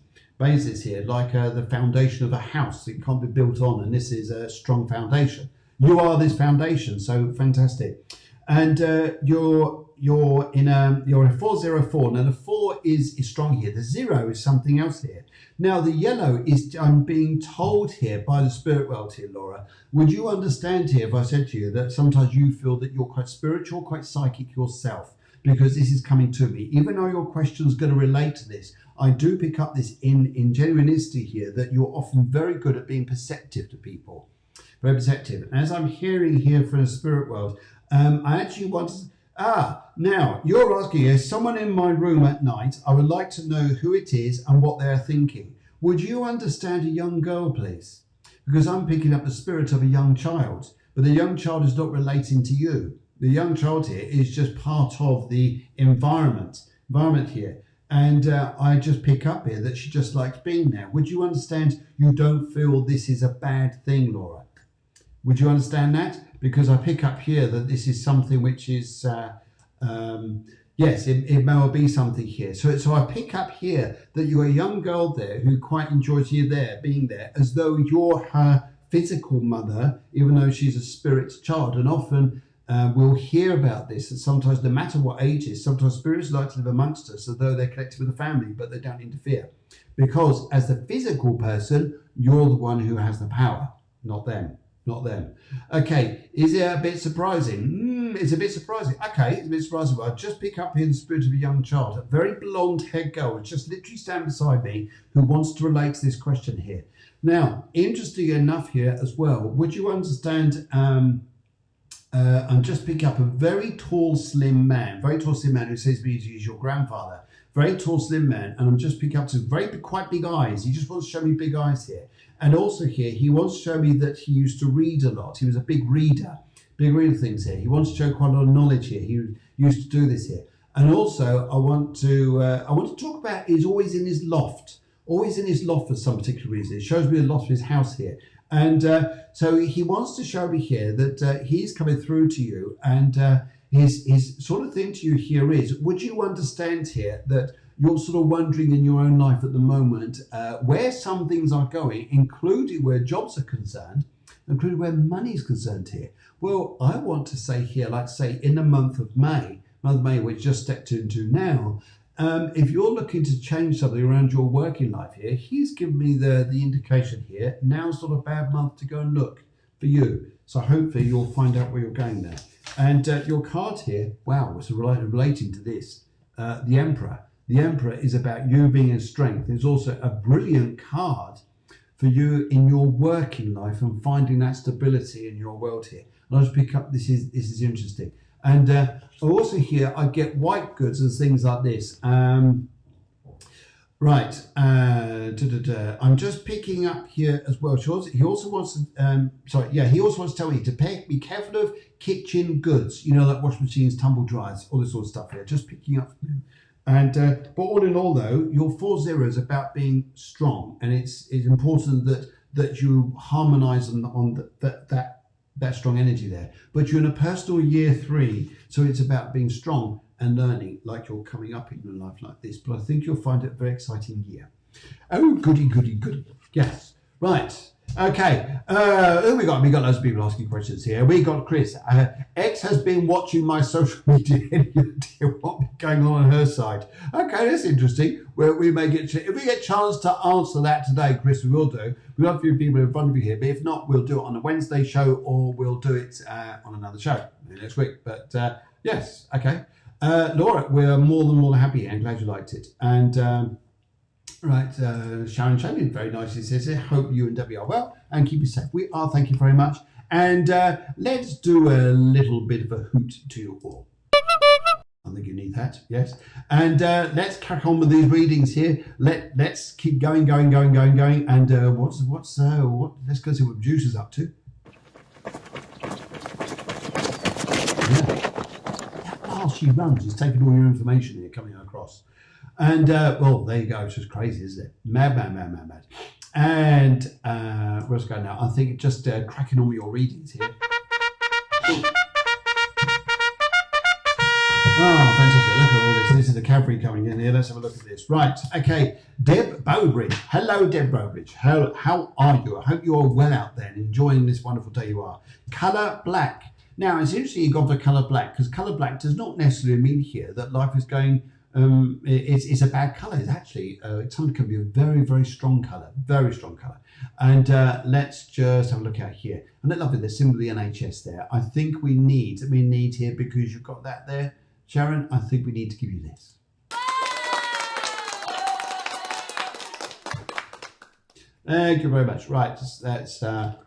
here, like the foundation of a house. It can't be built on, and this is a strong foundation. You are this foundation, so fantastic. And you're a 404. Now the 4 is strong here. The 0 is something else here. Now the yellow is, I'm being told here by the spirit world here, Laura. Would you understand here if I said to you that sometimes you feel that you're quite spiritual, quite psychic yourself? Because this is coming to me. Even though your question is going to relate to this, I do pick up this in genuinity here, that you're often very good at being perceptive to people. Very perceptive. And as I'm hearing here from the spirit world, I actually want to... now, you're asking, is someone in my room at night? I would like to know who it is and what they're thinking. Would you understand a young girl, please? Because I'm picking up the spirit of a young child, but the young child is not relating to you. The young child here is just part of the environment here. And I just pick up here that she just likes being there. Would you understand you don't feel this is a bad thing, Laura? Would you understand that? Because I pick up here that this is something which is, yes, it may well be something here. So I pick up here that you're a young girl there who quite enjoys you there, being there, as though you're her physical mother, even though she's a spirit child. And often we'll hear about this, that sometimes no matter what age is, sometimes spirits like to live amongst us as though they're connected with the family, but they don't interfere. because as the physical person, you're the one who has the power, not them. Not them. Okay, is it a bit surprising? It's a bit surprising. Okay, it's a bit surprising. But I just pick up here the spirit of a young child, a very blonde-haired girl, who just literally stand beside me, who wants to relate to this question here. Now, interesting enough here as well, would you understand? I'm just picking up a very tall, slim man who says to me he's your grandfather. Very tall, slim man, and I'm just picking up some quite big eyes. He just wants to show me big eyes here. And also here, he wants to show me that he used to read a lot. He was a big reader of things here. He wants to show quite a lot of knowledge here. He used to do this here. And also, I want to talk about he's always in his loft for some particular reason. It shows me the loft of his house here. And so he wants to show me here that he's coming through to you, and his sort of thing to you here is, would you understand here that you're sort of wondering in your own life at the moment where some things are going, including where jobs are concerned, including where money is concerned here? Well, I want to say here, like say in the month of May, which just stepped into now, if you're looking to change something around your working life here, he's given me the indication here. Now's not a bad month to go and look for you. So hopefully you'll find out where you're going there. And your card here, wow, it's relating to this. The Emperor. The Emperor is about you being in strength. It's also a brilliant card for you in your working life and finding that stability in your world here. And I'll just pick up, this is interesting. And also here, I get white goods and things like this. Right. I'm just picking up here as well. He also wants to, he also wants to tell me to be careful of kitchen goods, you know, like washing machines, tumble dryers, all this sort of stuff here. Just picking up from him. And but all in all, though, your 4-0 is about being strong, and it's important that you harmonise on that strong energy there. But you're in a personal year 3, so it's about being strong and learning, like you're coming up in your life like this. But I think you'll find it a very exciting year. Oh, goody. Yes, right. Okay, who we got? We got loads of people asking questions here. We got Chris. X has been watching my social media. Any idea what's going on her side? Okay, that's interesting. Well, we may get if we get a chance to answer that today, Chris, we will do. We've got a few people in front of you here, but if not, we'll do it on a Wednesday show, or we'll do it on another show next week. But yes, okay. Laura, we're more than happy and glad you liked it. And right, Sharon Champion very nicely says it. Hope you and Debbie are well and keep you safe. We are, thank you very much. And let's do a little bit of a hoot to you all. I think you need that, yes. And let's crack on with these readings here. Let's keep going. And let's go see what Juice is up to. While she runs, he's taking all your information here coming across. And, well, there you go. It's just crazy, isn't it? Mad. And where's it going now? I think just cracking on with your readings here. Oh, fantastic. Look at all this. This is the cavalry coming in here. Let's have a look at this. Right. Okay. Deb Bowbridge. Hello, Deb Bowbridge. How are you? I hope you are well out there and enjoying this wonderful day you are. Colour black. Now, it's interesting you got the colour black, because colour black does not necessarily mean here that life is going... it's a bad colour. It's actually something can be a very, very strong colour, And let's just have a look out here. And I love it. There's symbol of the NHS there. I think we need here, because you've got that there, Sharon. I think we need to give you this. Thank you very much. Right, that's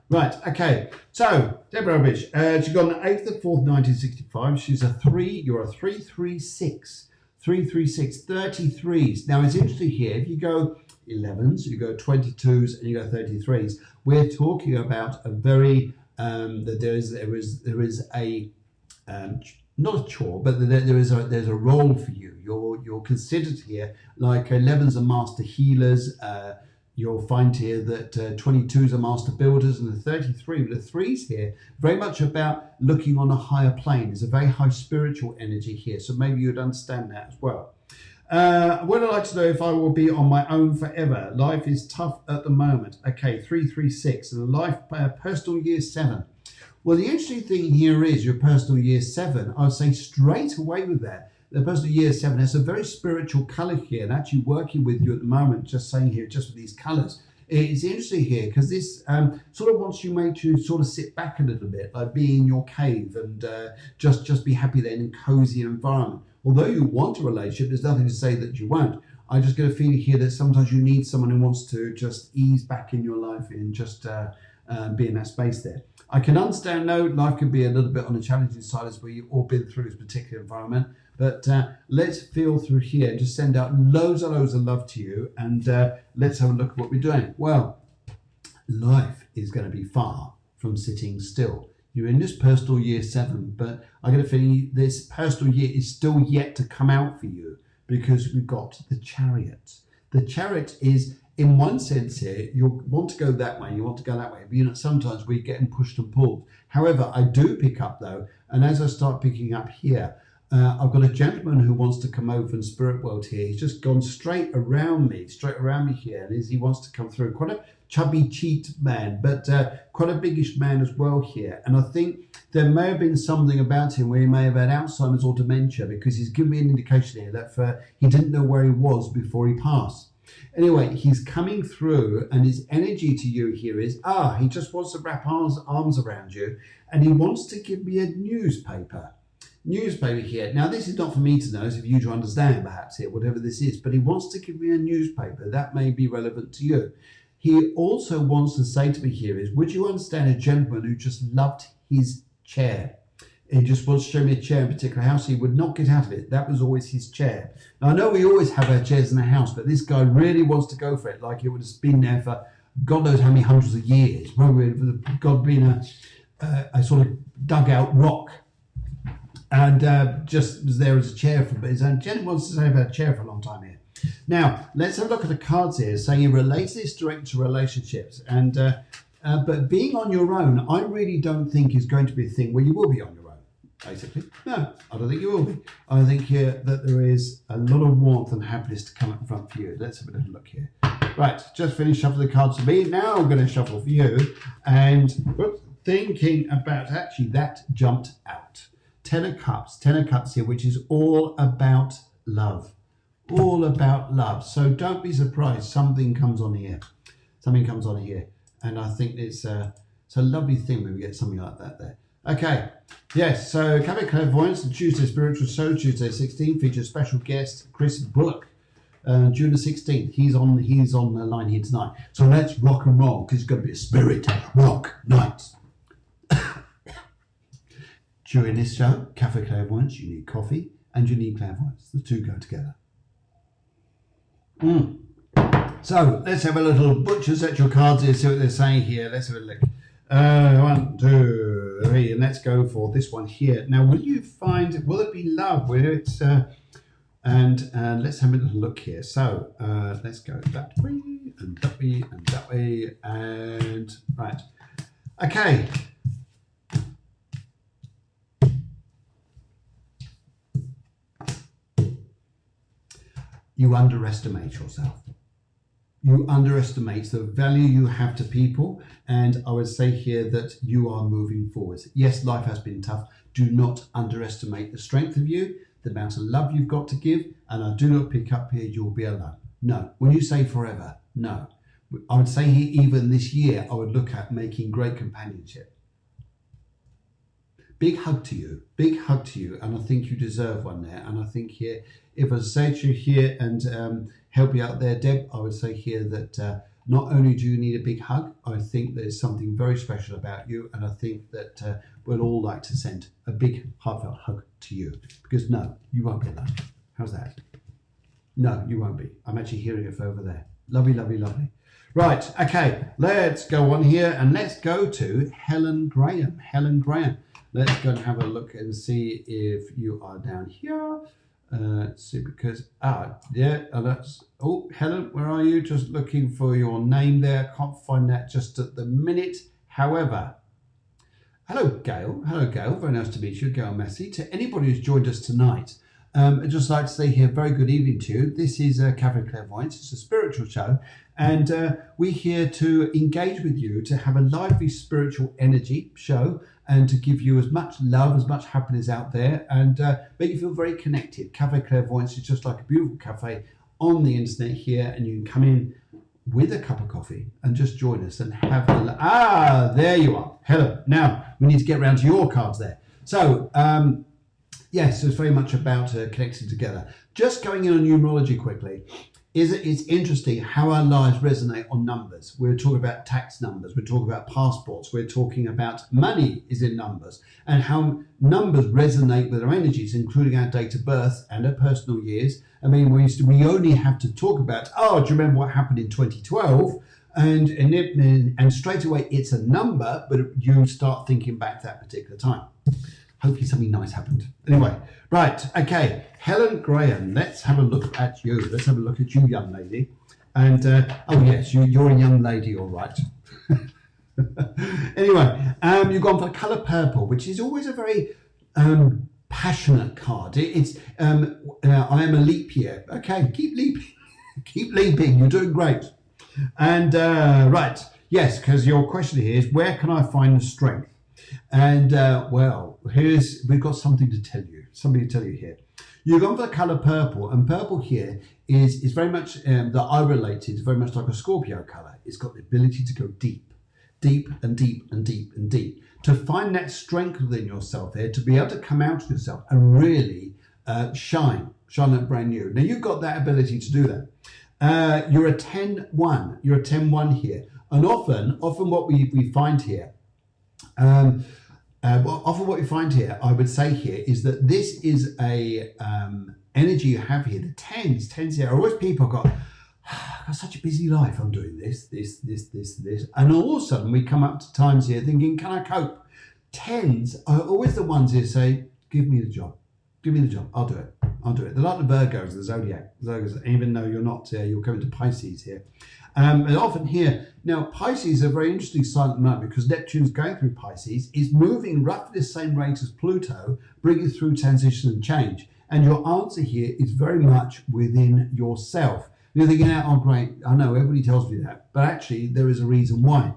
right. Okay. So Deborah Rubbish, she got an 8th of 4th, 1965. She's a 3. You're a 336. 336, 33s. Now it's interesting here, if you go 11s, you go 22s, and you go 33s, we're talking about a very, there is a, not a chore, but there's a role for you. You're considered here, like 11s are master healers, you'll find here that 22s are master builders, and the 33, but the 3s here, very much about looking on a higher plane. There's a very high spiritual energy here, so maybe you'd understand that as well. Would I like to know if I will be on my own forever? Life is tough at the moment. Okay, 336, and life personal year 7. Well, the interesting thing here is your personal year 7. I would say straight away with that. the person of year 7 has a very spiritual colour here, and actually working with you at the moment, just saying here, just with these colours. It's interesting here because this sort of wants you made to sort of sit back a little bit, like be in your cave and just be happy there in a cozy environment. Although you want a relationship, there's nothing to say that you won't. I just get a feeling here that sometimes you need someone who wants to just ease back in your life and just be in that space there. I can understand, no, life can be a little bit on the challenging side as we've all been through this particular environment. But let's feel through here and just send out loads and loads of love to you. And let's have a look at what we're doing. Well, life is going to be far from sitting still. You're in this personal year 7, but I get a feeling this personal year is still yet to come out for you because we've got the Chariot. The Chariot is, in one sense here, you want to go that way, you want to go that way. But you know, sometimes we're getting pushed and pulled. However, I do pick up though, and as I start picking up here, I've got a gentleman who wants to come over from the spirit world here. He's just gone straight around me here, and he wants to come through. Quite a chubby cheat man, but quite a biggish man as well here. And I think there may have been something about him where he may have had Alzheimer's or dementia, because he's given me an indication here that he didn't know where he was before he passed. Anyway, he's coming through, and his energy to you here is, he just wants to wrap arms around you, and he wants to give me a newspaper here. Now, this is not for me to know, it's for you to understand perhaps here, whatever this is, but he wants to give me a newspaper. That may be relevant to you. He also wants to say to me here is, would you understand a gentleman who just loved his chair? He just wants to show me a chair in a particular house. He would not get out of it. That was always his chair. Now, I know we always have our chairs in the house, but this guy really wants to go for it, like it would have been there for God knows how many hundreds of years. Probably God being a sort of dugout rock. And just was there as a chair for his own. Jen wants to say about a chair for a long time here. Now, let's have a look at the cards here. So you relate this direct to relationships. And but being on your own, I really don't think is going to be a thing where you will be on your own, basically. No, I don't think you will be. I think here that there is a lot of warmth and happiness to come up front for you. Let's have a little look here. Right, just finished shuffling the cards for me. Now I'm going to shuffle for you. And thinking about, actually, that jumped out. Ten of Cups here, which is all about love. All about love. So don't be surprised. Something comes on here. And I think it's a lovely thing when we get something like that there. Okay. Yes, so Clairvoyance and Tuesday Spiritual Show, Tuesday 16, features special guest Chris Bullock. June the 16th. He's on the line here tonight. So let's rock and roll, because it's going to be a spirit rock night. During this show, Cafe Clairvoyance, you need coffee and you need clairvoyance. The two go together. So let's have a little butcher's at your cards here, see what they're saying here. Let's have a look. 1, 2, 3, and let's go for this one here. Now, will it be love? Let's have a little look here. So let's go that way and that way and that way and right. Okay. You underestimate yourself. You underestimate the value you have to people, and I would say here that you are moving forwards. Yes, life has been tough. Do not underestimate the strength of you, the amount of love you've got to give, and I do not pick up here you'll be alone. No. When you say forever, no. I would say here even this year I would look at making great companionship. Big hug to you, and I think you deserve one there. And I think here, if I say to you here and help you out there, Deb, I would say here that not only do you need a big hug, I think there's something very special about you, and I think that we'll all like to send a big heartfelt hug to you, because no, you won't be alone. How's that? No, you won't be. I'm actually hearing it from over there. Lovely, lovely, lovely. Right, okay, let's go on here and let's go to Helen Graham. Helen Graham. Let's go and have a look and see if you are down here. Let's see, because, Helen, where are you? Just looking for your name there. Can't find that just at the minute. However, hello, Gail. Hello, Gail. Very nice to meet you, Gail Massey. To anybody who's joined us tonight, I'd just like to say here, very good evening to you. This is Cafe Clairvoyance. It's a spiritual show, and we're here to engage with you, to have a lively spiritual energy show, and to give you as much love, as much happiness out there, and make you feel very connected. Cafe Clairvoyance is just like a beautiful cafe on the internet here, and you can come in with a cup of coffee and just join us and have a... there you are. Hello. Now, we need to get around to your cards there. So, yes, it's very much about connecting together. Just going in on numerology quickly, it's interesting how our lives resonate on numbers. We're talking about tax numbers, we're talking about passports, we're talking about money is in numbers, and how numbers resonate with our energies, including our date of birth and our personal years. I mean, we only have to talk about, do you remember what happened in 2012? And straight away it's a number, but you start thinking back to that particular time. Hopefully something nice happened. Anyway, right, okay. Helen Graham, let's have a look at you. Let's have a look at you, young lady. And, oh yes, you're a young lady, all right. Anyway, you've gone for the colour purple, which is always a very passionate card. It's I am a leap year. Okay, keep leaping. Keep leaping. You're doing great. And, right, yes, because your question here is, where can I find the strength? And well, we've got something to tell you here. You've gone for the colour purple, and purple here is very much that I relate is very much like a Scorpio colour. It's got the ability to go deep and deep and deep and deep, to find that strength within yourself there, to be able to come out of yourself and really shine like brand new. Now you've got that ability to do that. You're a 10-1. You're a 10-1 here, and often what we find here. Often what you find here, I would say here, is that this is a energy you have here. The tens here are always people got such a busy life. I'm doing this. And all of a sudden we come up to times here thinking, can I cope? Tens are always the ones who say, give me the job. I'll do it. They're like the Virgos, the zodiac. Even though you're not, you're coming to Pisces here. And often here, now Pisces is a very interesting silent moment because Neptune's going through Pisces, is moving roughly the same rate as Pluto, bringing through transition and change. And your answer here is very much within yourself. You're thinking, oh great, I know, everybody tells me that. But actually, there is a reason why.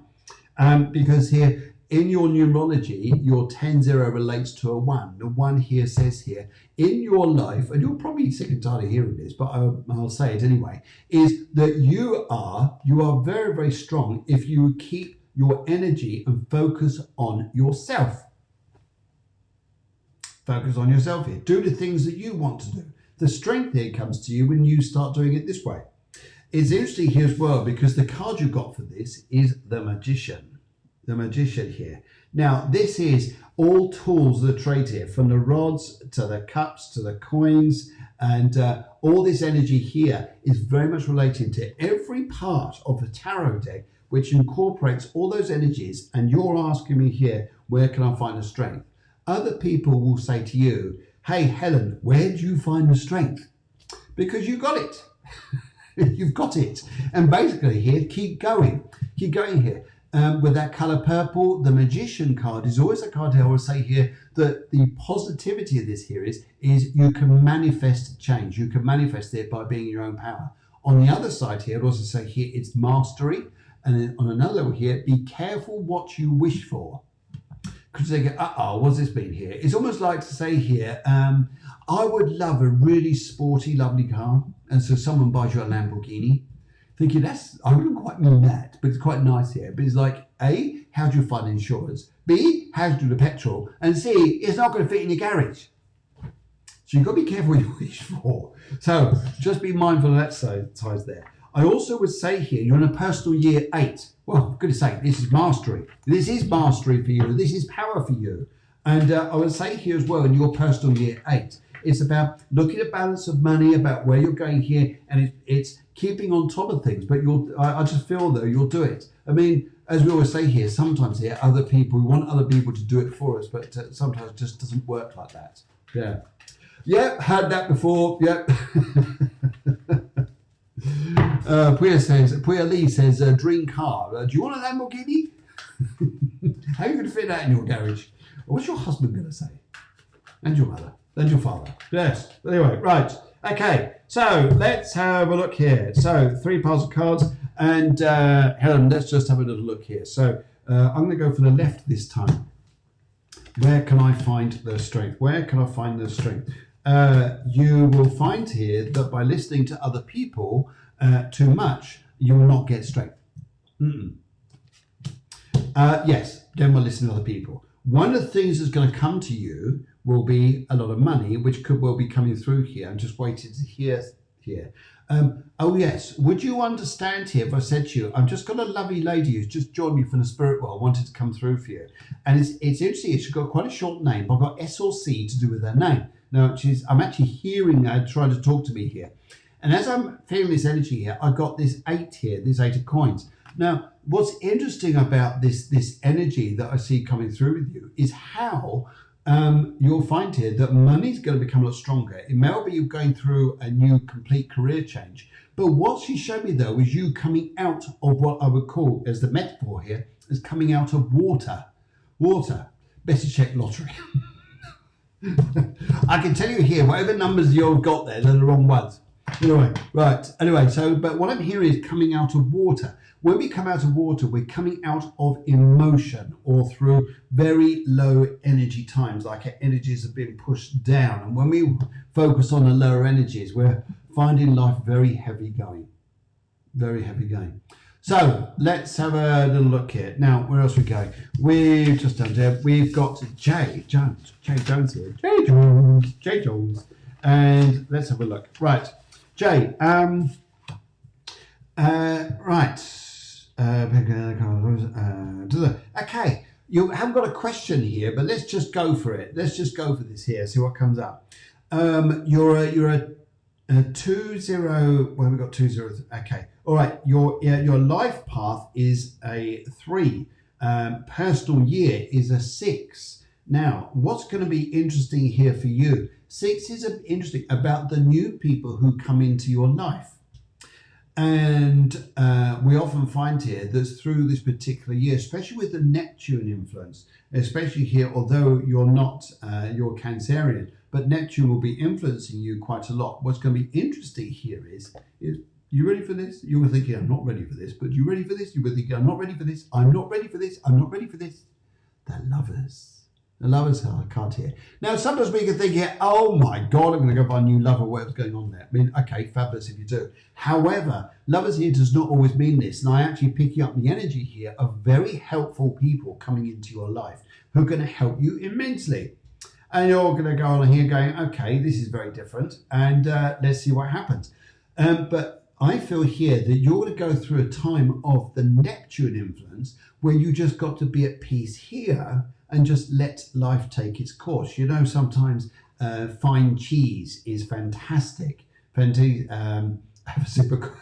Because here, in your numerology, your 10-0 relates to a 1. The 1 here says here, in your life, and you're probably sick and tired of hearing this, but I'll say it anyway, is that you are very, very strong if you keep your energy and focus on yourself. Focus on yourself here. Do the things that you want to do. The strength here comes to you when you start doing it this way. It's interesting here as well because the card you got for this is the Magician. The Magician here. Now, this is all tools of the trade here, from the rods to the cups to the coins, and all this energy here is very much related to every part of the tarot deck, which incorporates all those energies. And you're asking me here, where can I find the strength? Other people will say to you, hey, Helen, where do you find the strength? Because you got it. You've got it. And basically here, keep going here. With that colour purple, the Magician card is always a card I will say here that the positivity of this here is you can manifest change. You can manifest it by being your own power. On the other side here, I'd also say here it's mastery. And then on another level here, be careful what you wish for. Because they go, what's this been here? It's almost like to say here, I would love a really sporty, lovely car. And so someone buys you a Lamborghini. Thinking I wouldn't quite mean that, but it's quite nice here. But it's like, A, how do you find insurance? B, how do you do the petrol? And C, it's not going to fit in your garage. So you've got to be careful what you wish for. So just be mindful of that size there. I also would say here, you're in a personal year 8. Well, for goodness sake, this is mastery. This is mastery for you. This is power for you. And I would say here as well, in your personal year 8, it's about looking at balance of money, about where you're going here, and it's keeping on top of things. But I just feel though you'll do it. I mean, as we always say here, sometimes here we want other people to do it for us, but sometimes it just doesn't work like that. Yeah. Yep, had that before. Yep. Puya Lee says, dream car. Do you want a Lamborghini? How are you going to fit that in your garage? What's your husband going to say? And your mother. Than your father. Yes. Anyway, right. Okay. So let's have a look here. So 3 piles of cards. And Helen, let's just have a little look here. So I'm going to go for the left this time. Where can I find the strength? Where can I find the strength? You will find here that by listening to other people too much, you will not get strength. Yes, then we'll listen to other people. One of the things that's going to come to you will be a lot of money, which could well be coming through here. I'm just waiting to hear here. Oh yes, would you understand here if I said to you, I've just got a lovely lady who's just joined me from the spirit world, wanted to come through for you. And it's interesting, she's got quite a short name, but I've got S or C to do with her name. Now, I'm actually hearing her trying to talk to me here. And as I'm feeling this energy here, I've got this 8 here, this 8 of coins. Now, what's interesting about this energy that I see coming through with you is how you'll find here that money's going to become a lot stronger. It may well be you going through a new complete career change. But what she showed me, though, is you coming out of what I would call, as the metaphor here, is coming out of water. Water. Better check lottery. I can tell you here, whatever numbers you've got there, they're the wrong ones. Anyway, right. Anyway, so, but what I'm hearing is coming out of water. When we come out of water, we're coming out of emotion or through very low energy times, like our energies have been pushed down. And when we focus on the lower energies, we're finding life very heavy going. Very heavy going. So let's have a little look here. Now, where else are we going? We've just done there. We've got Jay Jones here. Jay Jones. And let's have a look. Right. Jay, right. Okay, you haven't got a question here, but let's just go for it. Let's just go for this here, see what comes up. You're a 2-0. Well, we've got 2 zeros. Okay, all right. Your life path is a 3. Personal year is a 6. Now, what's going to be interesting here for you? 6 is interesting about the new people who come into your life. And we often find here that through this particular year, especially with the Neptune influence, especially here, although you're not, you're Cancerian, but Neptune will be influencing you quite a lot. What's going to be interesting here is you ready for this? You were thinking, I'm not ready for this, but you ready for this? You were thinking, I'm not ready for this. I'm not ready for this. I'm not ready for this. The Lovers. The Lovers card here. Now, sometimes we can think here, oh my God, I'm going to go find a new lover. What's going on there? I mean, okay, fabulous if you do. However, Lovers here does not always mean this. And I actually picking up the energy here of very helpful people coming into your life who are going to help you immensely. And you're going to go on here going, okay, this is very different. And let's see what happens. But I feel here that you're going to go through a time of the Neptune influence where you just got to be at peace here and just let life take its course. You know, sometimes fine cheese is fantastic. Have a sip of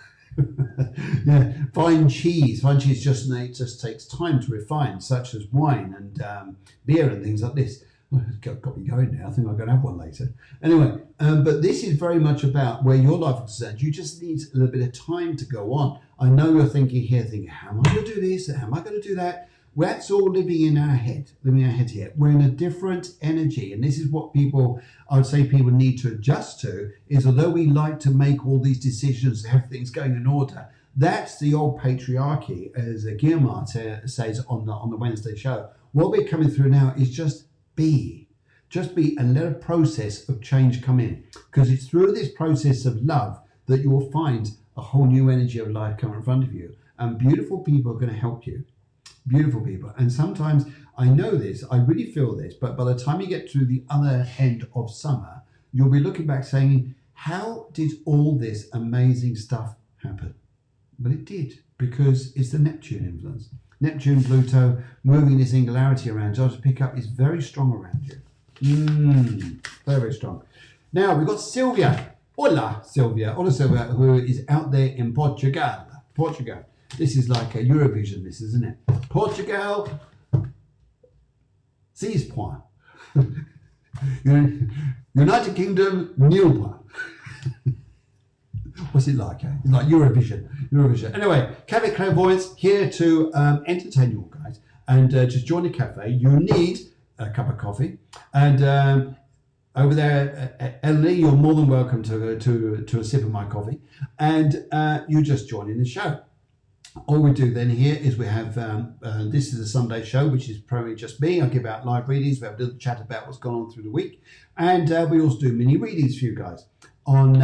yeah, fine cheese. Fine cheese just takes time to refine, such as wine and beer and things like this. Well, it's got me going now. I think I'm going to have one later. Anyway, but this is very much about where your life is concerned. You just need a little bit of time to go on. I know you're thinking, how am I going to do this? How am I going to do that? Well, that's all living in our head here. We're in a different energy. And this is what I would say people need to adjust to, is although we like to make all these decisions, everything's going in order, that's the old patriarchy, as Guillemot says on the Wednesday show. What we're coming through now is just be and let a process of change come in, because it's through this process of love that you will find a whole new energy of life come in front of you, and beautiful people are going to help you. Beautiful people. And sometimes I know this, I really feel this, but by the time you get to the other end of summer, you'll be looking back saying, how did all this amazing stuff happen? But it did, because it's the Neptune influence. Neptune, Pluto, moving this singularity around, so to pick up is very strong around you. Very, very strong. Now, we've got Sylvia. Hola, Sylvia, who is out there in Portugal. This is like a Eurovision, this, isn't it? Portugal, 6 points. United Kingdom, 0 points. What's it like? It's like Eurovision. Anyway, Cafe Clairvoyance here to entertain you all, guys. And just join the cafe. You need a cup of coffee. And over there, Ellie, you're more than welcome to a sip of my coffee, and you just join in the show. All we do then here is we have, this is a Sunday show, which is primarily just me. I give out live readings. We have a little chat about what's gone on through the week. And we also do mini readings for you guys. On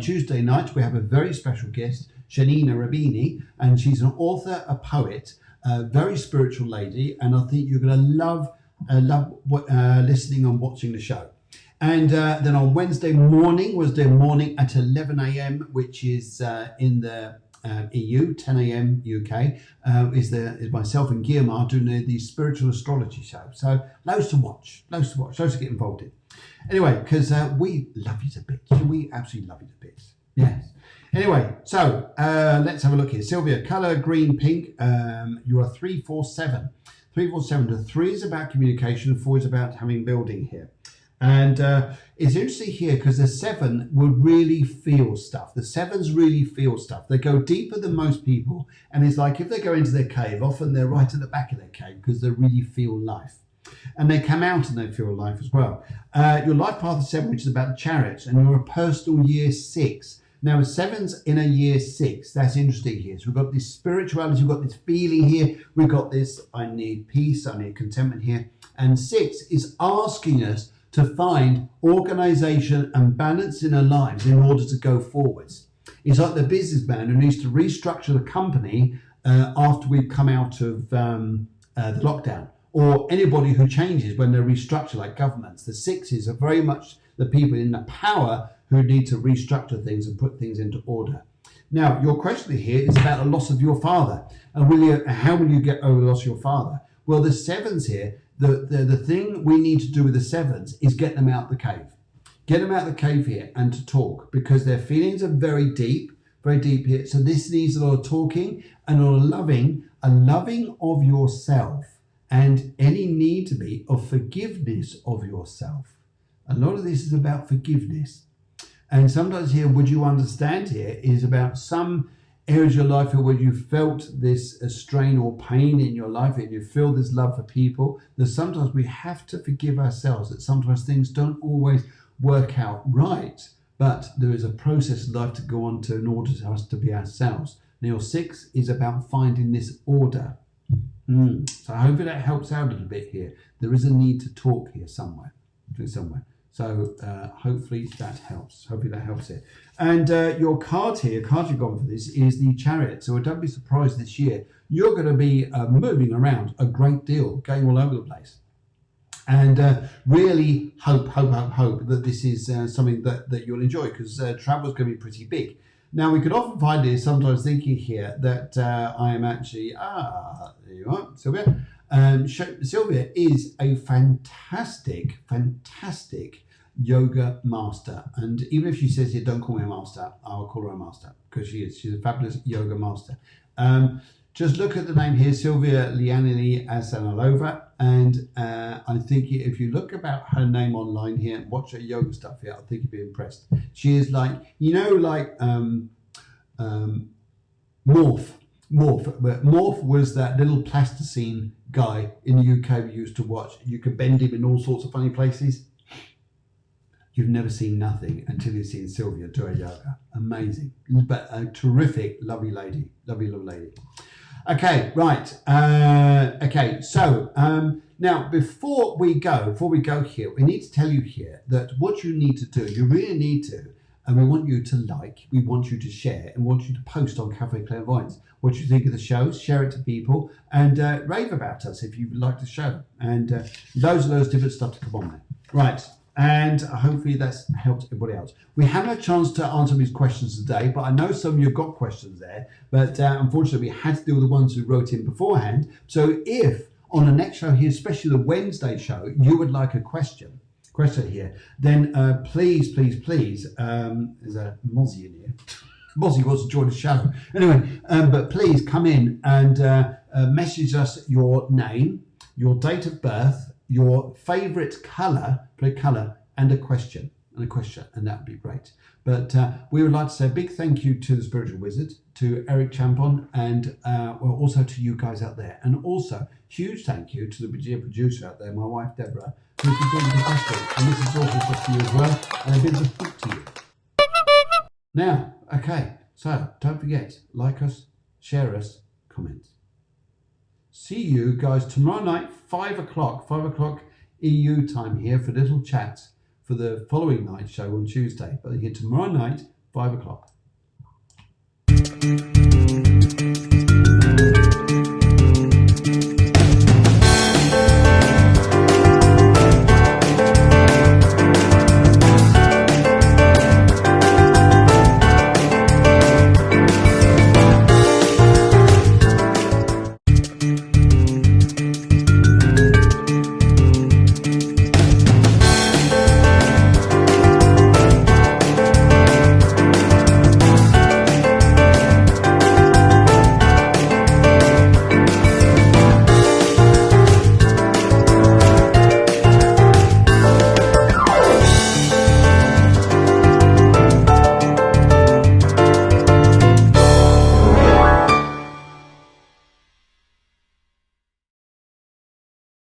Tuesday night, we have a very special guest, Janina Rabini, and she's an author, a poet, a very spiritual lady. And I think you're going to love listening and watching the show. And then on Wednesday morning at 11 a.m., which is in the EU, 10 a.m. UK, is myself and Guillemar doing the spiritual astrology show. So loads to watch, loads to get involved in. Anyway, because we love you to bits. We absolutely love you to bits. Yes. Anyway, so let's have a look here. Sylvia, colour green, pink. You are 347. 347. The 3 is about communication. 4 is about having building here. And it's interesting here because the 7 would really feel stuff. The 7s really feel stuff. They go deeper than most people. And it's like if they go into their cave, often they're right at the back of their cave because they really feel life. And they come out and they feel life as well. Your life path is 7, which is about the chariots. And you're a personal year 6. Now, a 7's in a year 6. That's interesting here. So we've got this spirituality. We've got this feeling here. We've got this, I need peace. I need contentment here. And 6 is asking us to find organisation and balance in our lives in order to go forwards. It's like the businessman who needs to restructure the company after we've come out of the lockdown, or anybody who changes when they restructure, like governments. The 6s are very much the people in the power who need to restructure things and put things into order. Now, your question here is about the loss of your father. And how will you get over the loss of your father? Well, the 7s here, the thing we need to do with the 7s is get them out the cave. Get them out the cave here and to talk, because their feelings are very deep here. So this needs a lot of talking and a loving of yourself, and any need to be of forgiveness of yourself. A lot of this is about forgiveness. And sometimes here, would you understand here, is about some areas of your life where you felt this strain or pain in your life and you feel this love for people, that sometimes we have to forgive ourselves, that sometimes things don't always work out right, but there is a process of life to go on to in order for us to be ourselves. Now, your 6 is about finding this order. So hopefully that helps out a little bit here. There is a need to talk here somewhere. So hopefully that helps. Here. And your card here, card you've gone for this, is the Chariot. So don't be surprised this year. You're going to be moving around a great deal, going all over the place. And really hope that this is something that you'll enjoy, because travel is going to be pretty big. Now, we could often find this sometimes thinking here that I am actually, there you are, Sylvia. Sylvia is a fantastic yoga master. And even if she says here, don't call me a master, I'll call her a master, because she is. She's a fabulous yoga master. Just look at the name here, Sylvia Lianili Asanalova. And I think if you look about her name online here and watch her yoga stuff here, I think you'll be impressed. She is like, Morph. But Morph was that little plasticine guy in the UK we used to watch. You could bend him in all sorts of funny places. You've never seen nothing until you've seen Sylvia do her yoga. Amazing. But a terrific, lovely lady. Lovely lady. Okay, right. So now before we go here, we need to tell you here that what you need to do, you really need to, and we want you to like, we want you to share, and want you to post on Cafe Clairvoyance what you think of the show, share it to people, and rave about us if you like the show. And loads of different stuff to come on there. Right. And hopefully that's helped everybody else. We haven't had a chance to answer these questions today, but I know some of you have got questions there. But unfortunately, we had to deal with the ones who wrote in beforehand. So if on the next show here, especially the Wednesday show, you would like a question here, then please, there's a Mozzie in here. Mozzie wants to join the show. Anyway, but please come in and message us your name, your date of birth, your favourite colour, and a question, and that would be great. But we would like to say a big thank you to the Spiritual Wizard, to Eric Champon, and also to you guys out there. And also, huge thank you to the producer out there, my wife Deborah, who've been doing fantastic. And this is also just for you as well. And I've been to speak to you. Now, okay, so don't forget, like us, share us, comment. See you guys tomorrow night, 5 o'clock EU time here for little chats for the following night show on Tuesday. But here tomorrow night, 5 o'clock.